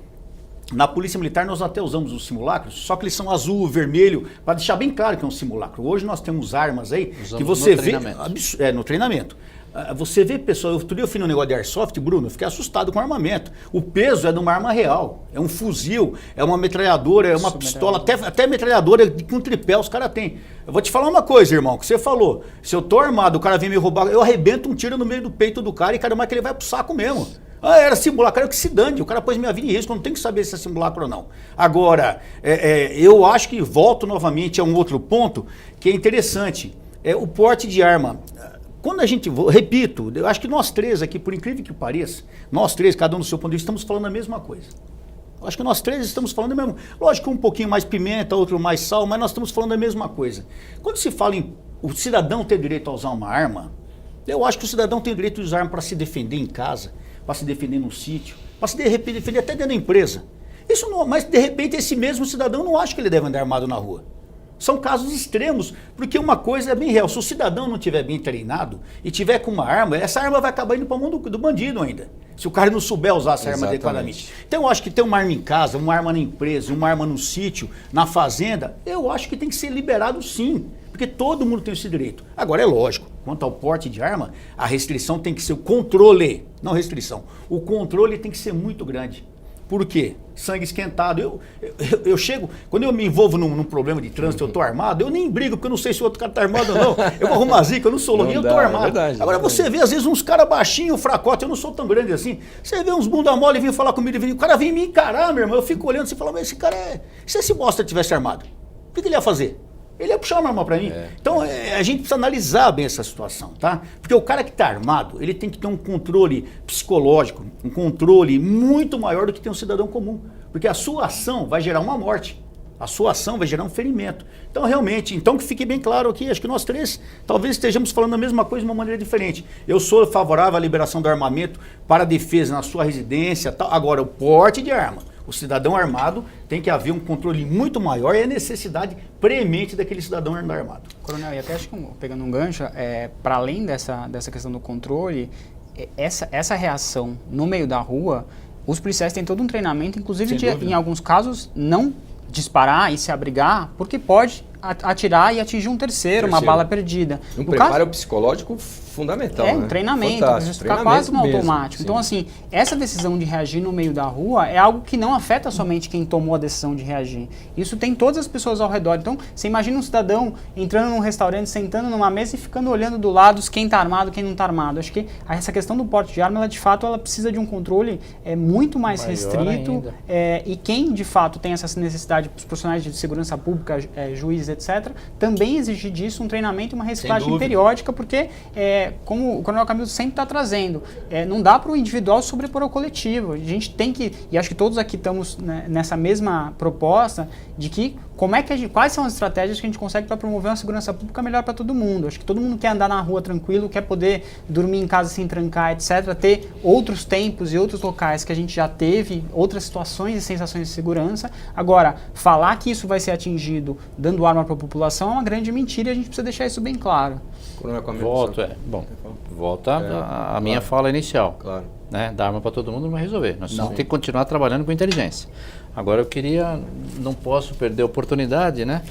na Polícia Militar nós até usamos os simulacros, só que eles são azul, vermelho, para deixar bem claro que é um simulacro. Hoje nós temos armas aí que você vê... no treinamento. Você vê, pessoal, outro dia eu fui no negócio de airsoft, Bruno, eu fiquei assustado com o armamento. O peso é de uma arma real, é um fuzil, é uma metralhadora, é uma pistola, até metralhadora com tripé os caras têm. Eu vou te falar uma coisa, irmão, que você falou, se eu tô armado, o cara vem me roubar, eu arrebento um tiro no meio do peito do cara e cara mais que ele vai pro saco mesmo. Era simulacro, cara, que se dane, o cara pôs minha vida em risco, eu não tenho que saber se é simulacro ou não. Agora, eu acho que volto novamente a um outro ponto que é interessante, é o porte de arma. Quando a gente, repito, eu acho que nós três aqui, por incrível que pareça, nós três, cada um do seu ponto de vista, estamos falando a mesma coisa. Eu acho que nós três estamos falando a mesma coisa. Lógico que um pouquinho mais pimenta, outro mais sal, mas nós estamos falando a mesma coisa. Quando se fala em o cidadão ter direito a usar uma arma, eu acho que o cidadão tem o direito de usar arma para se defender em casa, para se defender no sítio, para se defender até dentro da empresa. Isso não, mas de repente esse mesmo cidadão não acha que ele deve andar armado na rua. São casos extremos, porque uma coisa é bem real, se o cidadão não estiver bem treinado e tiver com uma arma, essa arma vai acabar indo para a mão do bandido ainda, se o cara não souber usar essa arma adequadamente. Então eu acho que ter uma arma em casa, uma arma na empresa, uma arma no sítio, na fazenda, eu acho que tem que ser liberado sim, porque todo mundo tem esse direito. Agora é lógico, quanto ao porte de arma, a restrição tem que ser o controle, não restrição, o controle tem que ser muito grande. Por quê? Sangue esquentado. Eu chego, quando eu me envolvo num problema de trânsito, eu tô armado, eu nem brigo, porque eu não sei se o outro cara tá armado ou não. Eu vou arrumar zica, eu não sou louco, eu tô armado. É verdade, agora você vê, às vezes, uns caras baixinhos, fracote, eu não sou tão grande assim. Você vê uns bunda mole e vem falar comigo, o cara vem me encarar, meu irmão. Eu fico olhando e falo, mas esse cara é. Se esse bosta tivesse armado, o que ele ia fazer? Ele ia puxar uma arma pra mim. Então, a gente precisa analisar bem essa situação, tá? Porque o cara que tá armado, ele tem que ter um controle psicológico, um controle muito maior do que tem um cidadão comum. Porque a sua ação vai gerar uma morte. A sua ação vai gerar um ferimento. Então, realmente, então que fique bem claro aqui, acho que nós três talvez estejamos falando a mesma coisa de uma maneira diferente. Eu sou favorável à liberação do armamento para a defesa na sua residência, tal. Agora, o porte de arma. O cidadão armado tem que haver um controle muito maior e a necessidade premente daquele cidadão armado. Coronel, e até acho que pegando um gancho, para além dessa questão do controle, essa reação no meio da rua, os policiais têm todo um treinamento, inclusive em alguns casos, não disparar e se abrigar, porque pode atirar e atingir um terceiro, uma bala perdida. Um preparo psicológico fundamental. É um treinamento, Fantástico. isso fica quase no Mesmo, automático. sim. Então, assim, essa decisão de reagir no meio da rua é algo que não afeta somente quem tomou a decisão de reagir. Isso tem todas as pessoas ao redor. Então, você imagina um cidadão entrando num restaurante, sentando numa mesa e ficando olhando do lado quem está armado, quem não está armado. Acho que essa questão do porte de arma, ela, de fato, ela precisa de um controle muito mais maior restrito. E quem, de fato, tem essa necessidade, os profissionais de segurança pública, juízes, etc., também exigir disso um treinamento e uma reciclagem periódica, porque, como o Coronel Camilo sempre está trazendo, não dá para o individual sobrepor ao coletivo. A gente tem que, e acho que todos aqui estamos, né, nessa mesma proposta de que quais são as estratégias que a gente consegue para promover uma segurança pública melhor para todo mundo. Acho que todo mundo quer andar na rua tranquilo, quer poder dormir em casa sem trancar, etc., ter outros tempos e outros locais que a gente já teve, outras situações e sensações de segurança. Agora, falar que isso vai ser atingido dando arma para a população é uma grande mentira e a gente precisa deixar isso bem claro. Volta a minha fala inicial. Claro. Né? Dar arma para todo mundo não vai resolver. Nós temos que continuar trabalhando com inteligência. Agora não posso perder a oportunidade, né?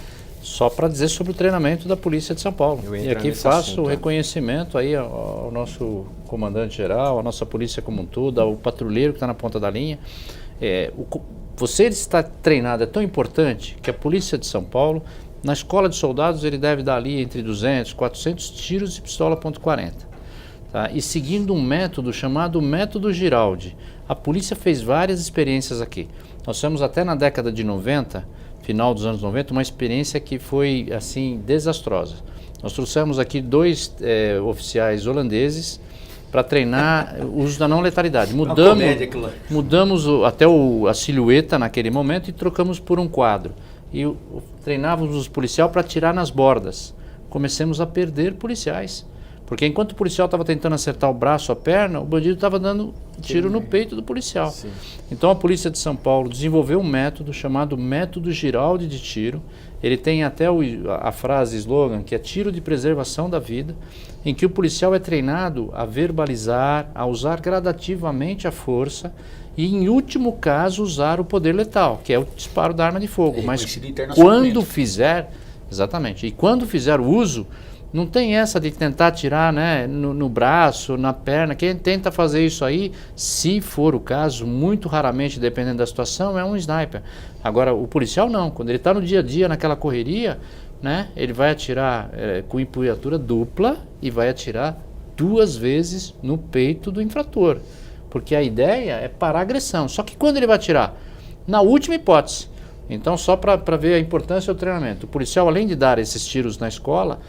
Só para dizer sobre o treinamento da Polícia de São Paulo. E aqui faço o reconhecimento aí ao nosso comandante-geral, à nossa polícia como um todo, ao patrulheiro que está na ponta da linha. Você estar treinado é tão importante que a Polícia de São Paulo, na escola de soldados, ele deve dar ali entre 200, 400 tiros de pistola .40. Tá? E seguindo um método chamado método Giraldi. A polícia fez várias experiências aqui. Nós temos até na década de 90, final dos anos 90, uma experiência que foi assim desastrosa. Nós trouxemos aqui 2 oficiais holandeses para treinar o uso da não letalidade. Mudamos até a silhueta naquele momento e trocamos por um quadro. E treinávamos os policiais para atirar nas bordas. Comecemos a perder policiais. Porque enquanto o policial estava tentando acertar o braço, a perna, o bandido estava dando tiro no peito do policial. Sim. Então a Polícia de São Paulo desenvolveu um método chamado método Giraldi de tiro. Ele tem até a frase slogan, que é tiro de preservação da vida, em que o policial é treinado a verbalizar, a usar gradativamente a força e, em último caso, usar o poder letal, que é o disparo da arma de fogo. Mas quando fizer, exatamente, e quando fizer o uso, não tem essa de tentar atirar, né, no braço, na perna. Quem tenta fazer isso aí, se for o caso, muito raramente, dependendo da situação, é um sniper. Agora, o policial não. Quando ele está no dia a dia, naquela correria, né, ele vai atirar com empunhatura dupla e vai atirar 2 vezes no peito do infrator. Porque a ideia é parar a agressão. Só que quando ele vai atirar? Na última hipótese. Então, só para ver a importância do treinamento. O policial, além de dar esses tiros na escola,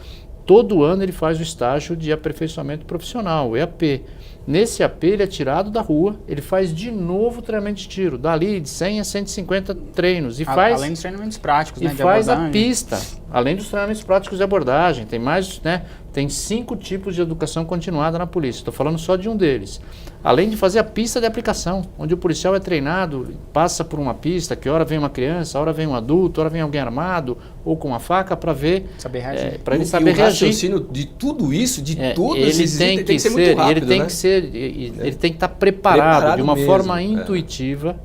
todo ano ele faz o estágio de aperfeiçoamento profissional, o EAP. Nesse EAP ele é tirado da rua, ele faz de novo treinamento de tiro, dali de 100 a 150 treinos. Além dos treinamentos práticos, né? E faz a pista, além dos treinamentos práticos de abordagem. Tem mais, né? Tem 5 tipos de educação continuada na polícia, estou falando só de um deles. Além de fazer a pista de aplicação, onde o policial é treinado, passa por uma pista, que hora vem uma criança, hora vem um adulto, hora vem alguém armado ou com uma faca para ver, saber reagir. Para ele saber reagir. O raciocínio de tudo isso, de todos esses itens, tem que ser muito rápido, ele tem que estar preparado de uma forma intuitiva,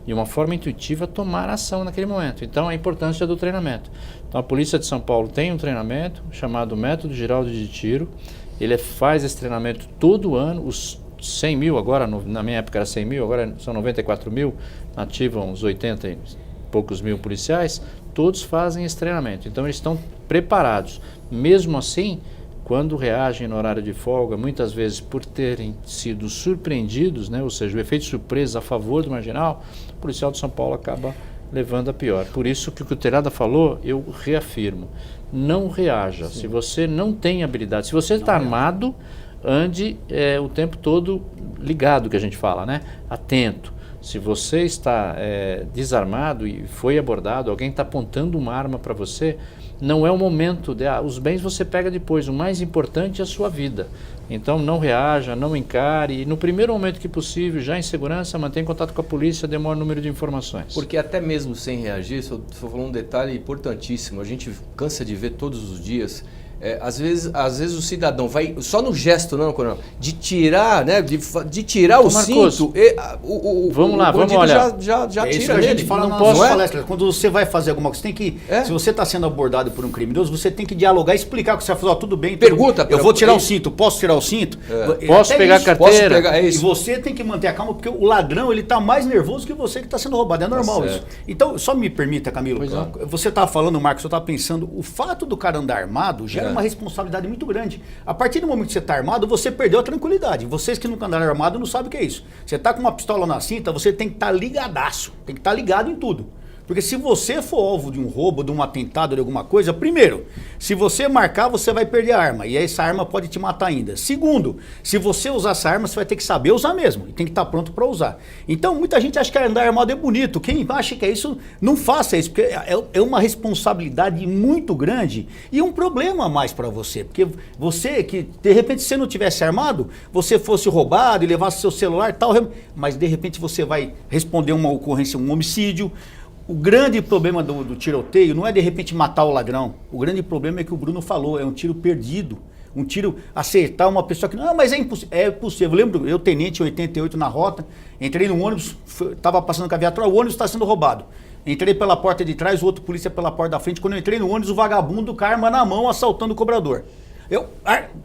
de uma forma intuitiva tomar ação naquele momento. Então, a importância do treinamento. Então, a Polícia de São Paulo tem um treinamento chamado Método Giraldi de Tiro. Ele faz esse treinamento todo ano. Os 100 mil, agora na minha época era 100 mil, agora são 94 mil, ativam uns 80 e poucos mil policiais, todos fazem esse treinamento. Então, eles estão preparados. Mesmo assim, quando reagem no horário de folga, muitas vezes por terem sido surpreendidos, né, ou seja, o efeito surpresa a favor do marginal, o policial de São Paulo acaba levando a pior. Por isso que o Terada falou, eu reafirmo, não reaja. Sim. Se você não tem habilidade, se você está armado, ande o tempo todo ligado, que a gente fala, né? Atento. Se você está desarmado e foi abordado, alguém está apontando uma arma para você, não é o momento os bens você pega depois, o mais importante é a sua vida. Então não reaja, não encare, e no primeiro momento que possível, já em segurança, mantenha contato com a polícia, dê o maior número de informações. Porque até mesmo sem reagir, você falou um detalhe importantíssimo, a gente cansa de ver todos os dias às vezes o cidadão vai só no gesto, não, coronel, de tirar, né, de tirar o cinto, vamos olhar. Já é isso tira que a dele. gente fala Não nas posso, palestras. Quando você vai fazer alguma coisa, você tem que, se você está sendo abordado por um criminoso, você tem que dialogar, explicar o que você vai fazer. Tudo bem. Pergunta. Eu vou tirar o cinto. Posso tirar o cinto? Posso pegar a carteira? E você tem que manter a calma, porque o ladrão, ele está mais nervoso que você que está sendo roubado. É normal isso. Então, só me permita, Camilo. Você estava falando, Marcos, eu estava pensando, o fato do cara andar armado gera uma responsabilidade muito grande. A partir do momento que você está armado, você perdeu a tranquilidade. Vocês que nunca andaram armado não sabem o que é isso. Você está com uma pistola na cinta, você tem que estar ligadaço. Tem que estar ligado em tudo. Porque se você for alvo de um roubo, de um atentado, de alguma coisa, primeiro, se você marcar, você vai perder a arma. E essa arma pode te matar ainda. Segundo, se você usar essa arma, você vai ter que saber usar mesmo. E tem que estar pronto para usar. Então, muita gente acha que andar armado é bonito. Quem acha que é isso, não faça isso. Porque é uma responsabilidade muito grande e um problema a mais para você. Porque você, que de repente, se você não tivesse armado, você fosse roubado e levasse seu celular e tal, mas de repente você vai responder uma ocorrência, um homicídio. O grande problema do tiroteio não é de repente matar o ladrão. O grande problema é que o Bruno falou, é um tiro perdido. Um tiro acertar uma pessoa que... Não, mas é impossível. É possível. Eu lembro, eu tenente em 88 na rota, entrei no ônibus, estava passando com a viatura, o ônibus está sendo roubado. Entrei pela porta de trás, o outro polícia pela porta da frente. Quando eu entrei no ônibus, o vagabundo com a arma na mão, assaltando o cobrador.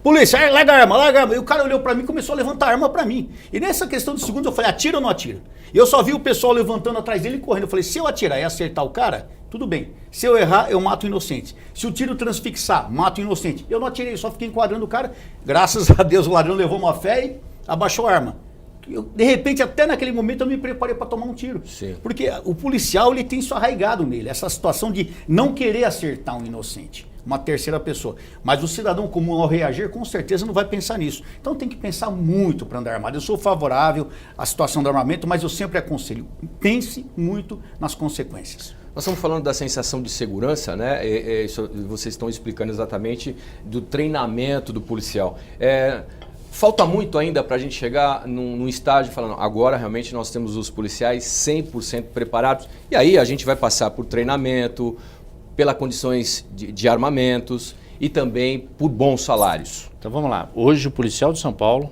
Polícia, larga a arma. E o cara olhou pra mim e começou a levantar a arma pra mim. E nessa questão de segundos eu falei, atira ou não atira? E eu só vi o pessoal levantando atrás dele e correndo. Eu falei, se eu atirar e acertar o cara, tudo bem. Se eu errar, eu mato o inocente. Se o tiro transfixar, mato o inocente. Eu não atirei, só fiquei enquadrando o cara. Graças a Deus o ladrão levou uma fé e abaixou a arma. De repente, até naquele momento, eu me preparei para tomar um tiro. Sim. Porque o policial, ele tem isso arraigado nele. Essa situação de não querer acertar um inocente. Uma terceira pessoa. Mas o cidadão comum, ao reagir, com certeza não vai pensar nisso. Então tem que pensar muito para andar armado. Eu sou favorável à situação do armamento, mas eu sempre aconselho, pense muito nas consequências. Nós estamos falando da sensação de segurança, né? Vocês estão explicando exatamente do treinamento do policial. Falta muito ainda para a gente chegar num estágio falando, agora realmente nós temos os policiais 100% preparados. E aí a gente vai passar por treinamento, pelas condições de armamentos e também por bons salários. Então vamos lá. Hoje o policial de São Paulo,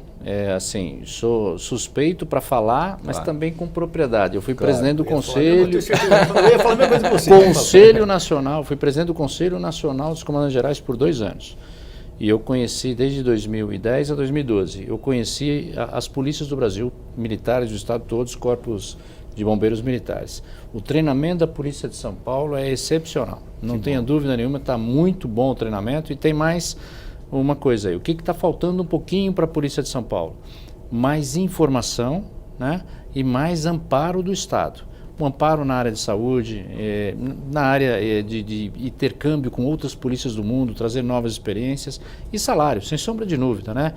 sou suspeito para falar, mas também com propriedade. Eu fui presidente do Conselho... Eu ia falar a mesma coisa que você. Conselho Nacional, fui presidente do Conselho Nacional dos Comandantes Gerais por 2 anos. E eu conheci, desde 2010 a 2012, eu conheci as polícias do Brasil, militares do Estado todos, corpos de bombeiros militares. O treinamento da Polícia de São Paulo é excepcional. Não tenha dúvida nenhuma, está muito bom o treinamento. E tem mais uma coisa aí. O que está faltando um pouquinho para a Polícia de São Paulo? Mais informação, né? E mais amparo do Estado. Um amparo na área de saúde, na área de intercâmbio com outras polícias do mundo, trazer novas experiências e salário, sem sombra de dúvida, né?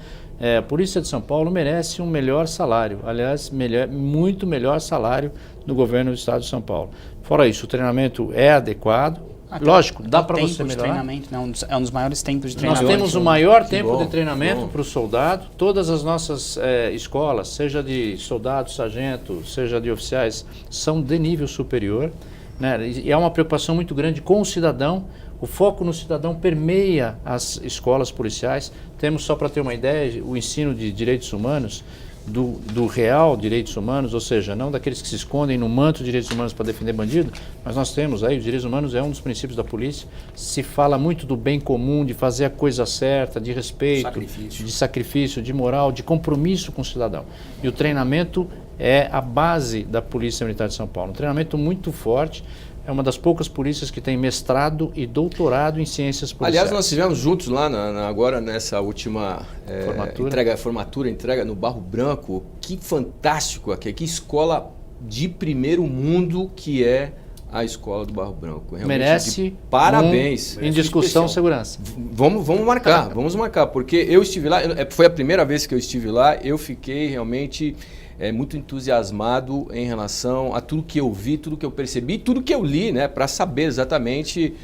A Polícia de São Paulo merece um melhor salário, aliás, muito melhor salário do governo do Estado de São Paulo. Fora isso, o treinamento é adequado. Lógico, dá para você melhorar. Treinamento, né? É um dos maiores tempos de treinamento. Nós temos o maior tempo de treinamento para o soldado. Todas as nossas escolas, seja de soldado, sargento, seja de oficiais, são de nível superior, né? E há uma preocupação muito grande com o cidadão. O foco no cidadão permeia as escolas policiais. Temos, só para ter uma ideia, o ensino de direitos humanos, do real direitos humanos, ou seja, não daqueles que se escondem no manto de direitos humanos para defender bandido, mas nós temos aí, os direitos humanos é um dos princípios da polícia, se fala muito do bem comum, de fazer a coisa certa, de respeito, de sacrifício, de moral, de compromisso com o cidadão. E o treinamento é a base da Polícia Militar de São Paulo, um treinamento muito forte. É uma das poucas polícias que tem mestrado e doutorado em ciências policiais. Aliás, nós estivemos juntos lá agora nessa última formatura no Barro Branco. Que fantástico aqui, que escola de primeiro mundo que é a escola do Barro Branco. Realmente, merece parabéns. Em discussão segurança. Vamos marcar, porque eu estive lá, foi a primeira vez que eu estive lá, eu fiquei realmente... muito entusiasmado em relação a tudo que eu vi, tudo que eu percebi, tudo que eu li, né, para saber exatamente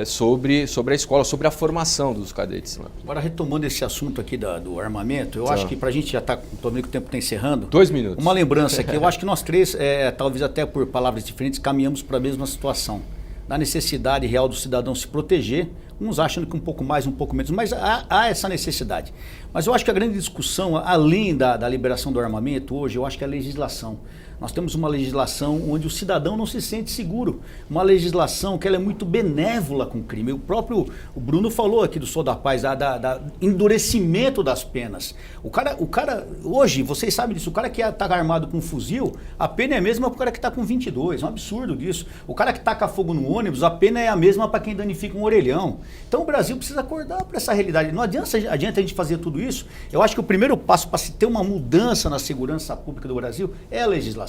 sobre a escola, sobre a formação dos cadetes. Agora, retomando esse assunto aqui do armamento, eu acho que para a gente já está, estou vendo que o tempo está encerrando. 2 minutos. Uma lembrança aqui, eu acho que nós três, talvez até por palavras diferentes, caminhamos para a mesma situação. Da necessidade real do cidadão se proteger, Uns acham que um pouco mais, um pouco menos, mas há essa necessidade. Mas eu acho que a grande discussão, além da liberação do armamento, hoje, eu acho que é a legislação. Nós temos uma legislação onde o cidadão não se sente seguro. Uma legislação que ela é muito benévola com o crime. O Bruno falou aqui do Sou da Paz, da endurecimento das penas. O cara, hoje, vocês sabem disso, o cara que está armado com um fuzil, a pena é a mesma para o cara que está com 22. É um absurdo disso. O cara que taca fogo no ônibus, a pena é a mesma para quem danifica um orelhão. Então o Brasil precisa acordar para essa realidade. Não adianta a gente fazer tudo isso. Eu acho que o primeiro passo para se ter uma mudança na segurança pública do Brasil é a legislação.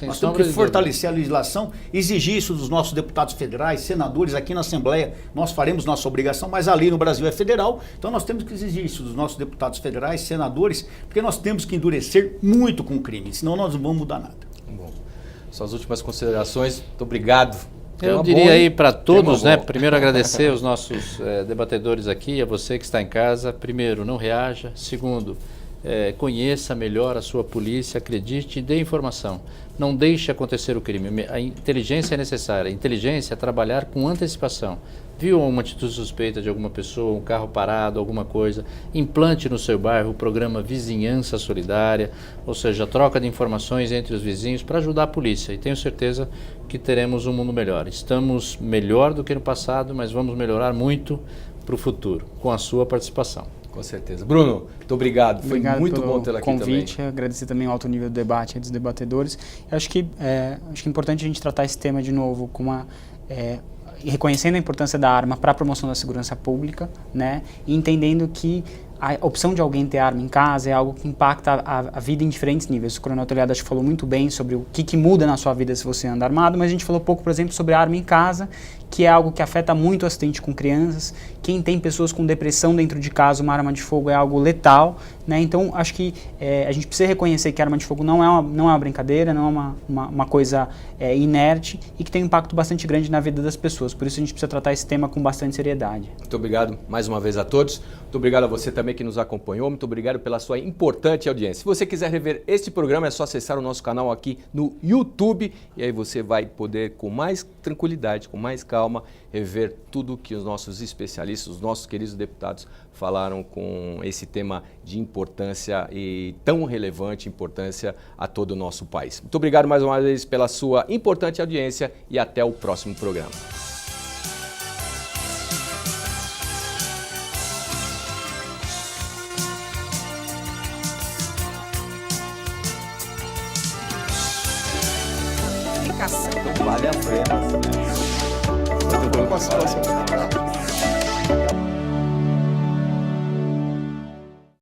Nós temos que fortalecer a legislação, exigir isso dos nossos deputados federais, senadores, aqui na Assembleia nós faremos nossa obrigação, mas a lei no Brasil é federal, então nós temos que exigir isso dos nossos deputados federais, senadores, porque nós temos que endurecer muito com o crime, senão nós não vamos mudar nada. Bom, suas últimas considerações, muito obrigado. Eu diria aí para todos, né? Primeiro agradecer os nossos debatedores aqui, a você que está em casa. Primeiro, não reaja. Segundo, conheça melhor a sua polícia, acredite e dê informação. Não deixe acontecer o crime. A inteligência é necessária. A inteligência é trabalhar com antecipação. Viu uma atitude suspeita de alguma pessoa, um carro parado, alguma coisa, implante no seu bairro o programa Vizinhança Solidária, ou seja, troca de informações entre os vizinhos para ajudar a polícia. E tenho certeza que teremos um mundo melhor. Estamos melhor do que no passado, mas vamos melhorar muito para o futuro, com a sua participação. Com certeza. Bruno, muito obrigado. Foi muito bom tê-la aqui convite, também. Agradecer também o alto nível do debate dos debatedores. Eu acho que é importante a gente tratar esse tema de novo com uma... reconhecendo a importância da arma para a promoção da segurança pública, né, e entendendo que a opção de alguém ter arma em casa é algo que impacta a vida em diferentes níveis. O Coronel Telhado acho que falou muito bem sobre o que muda na sua vida se você anda armado, mas a gente falou pouco, por exemplo, sobre a arma em casa, que é algo que afeta muito o acidente com crianças. Quem tem pessoas com depressão dentro de casa, uma arma de fogo é algo letal, né? Então acho que a gente precisa reconhecer que a arma de fogo não é uma brincadeira, não é uma coisa inerte e que tem um impacto bastante grande na vida das pessoas. Por isso a gente precisa tratar esse tema com bastante seriedade. Muito obrigado mais uma vez a todos. Muito obrigado a você também que nos acompanhou. Muito obrigado pela sua importante audiência. Se você quiser rever este programa, é só acessar o nosso canal aqui no YouTube e aí você vai poder, com mais tranquilidade, com mais calma, rever tudo que os nossos especialistas, os nossos queridos deputados falaram com esse tema de importância e tão relevante importância a todo o nosso país. Muito obrigado mais uma vez pela sua importante audiência e até o próximo programa. Vale a pena.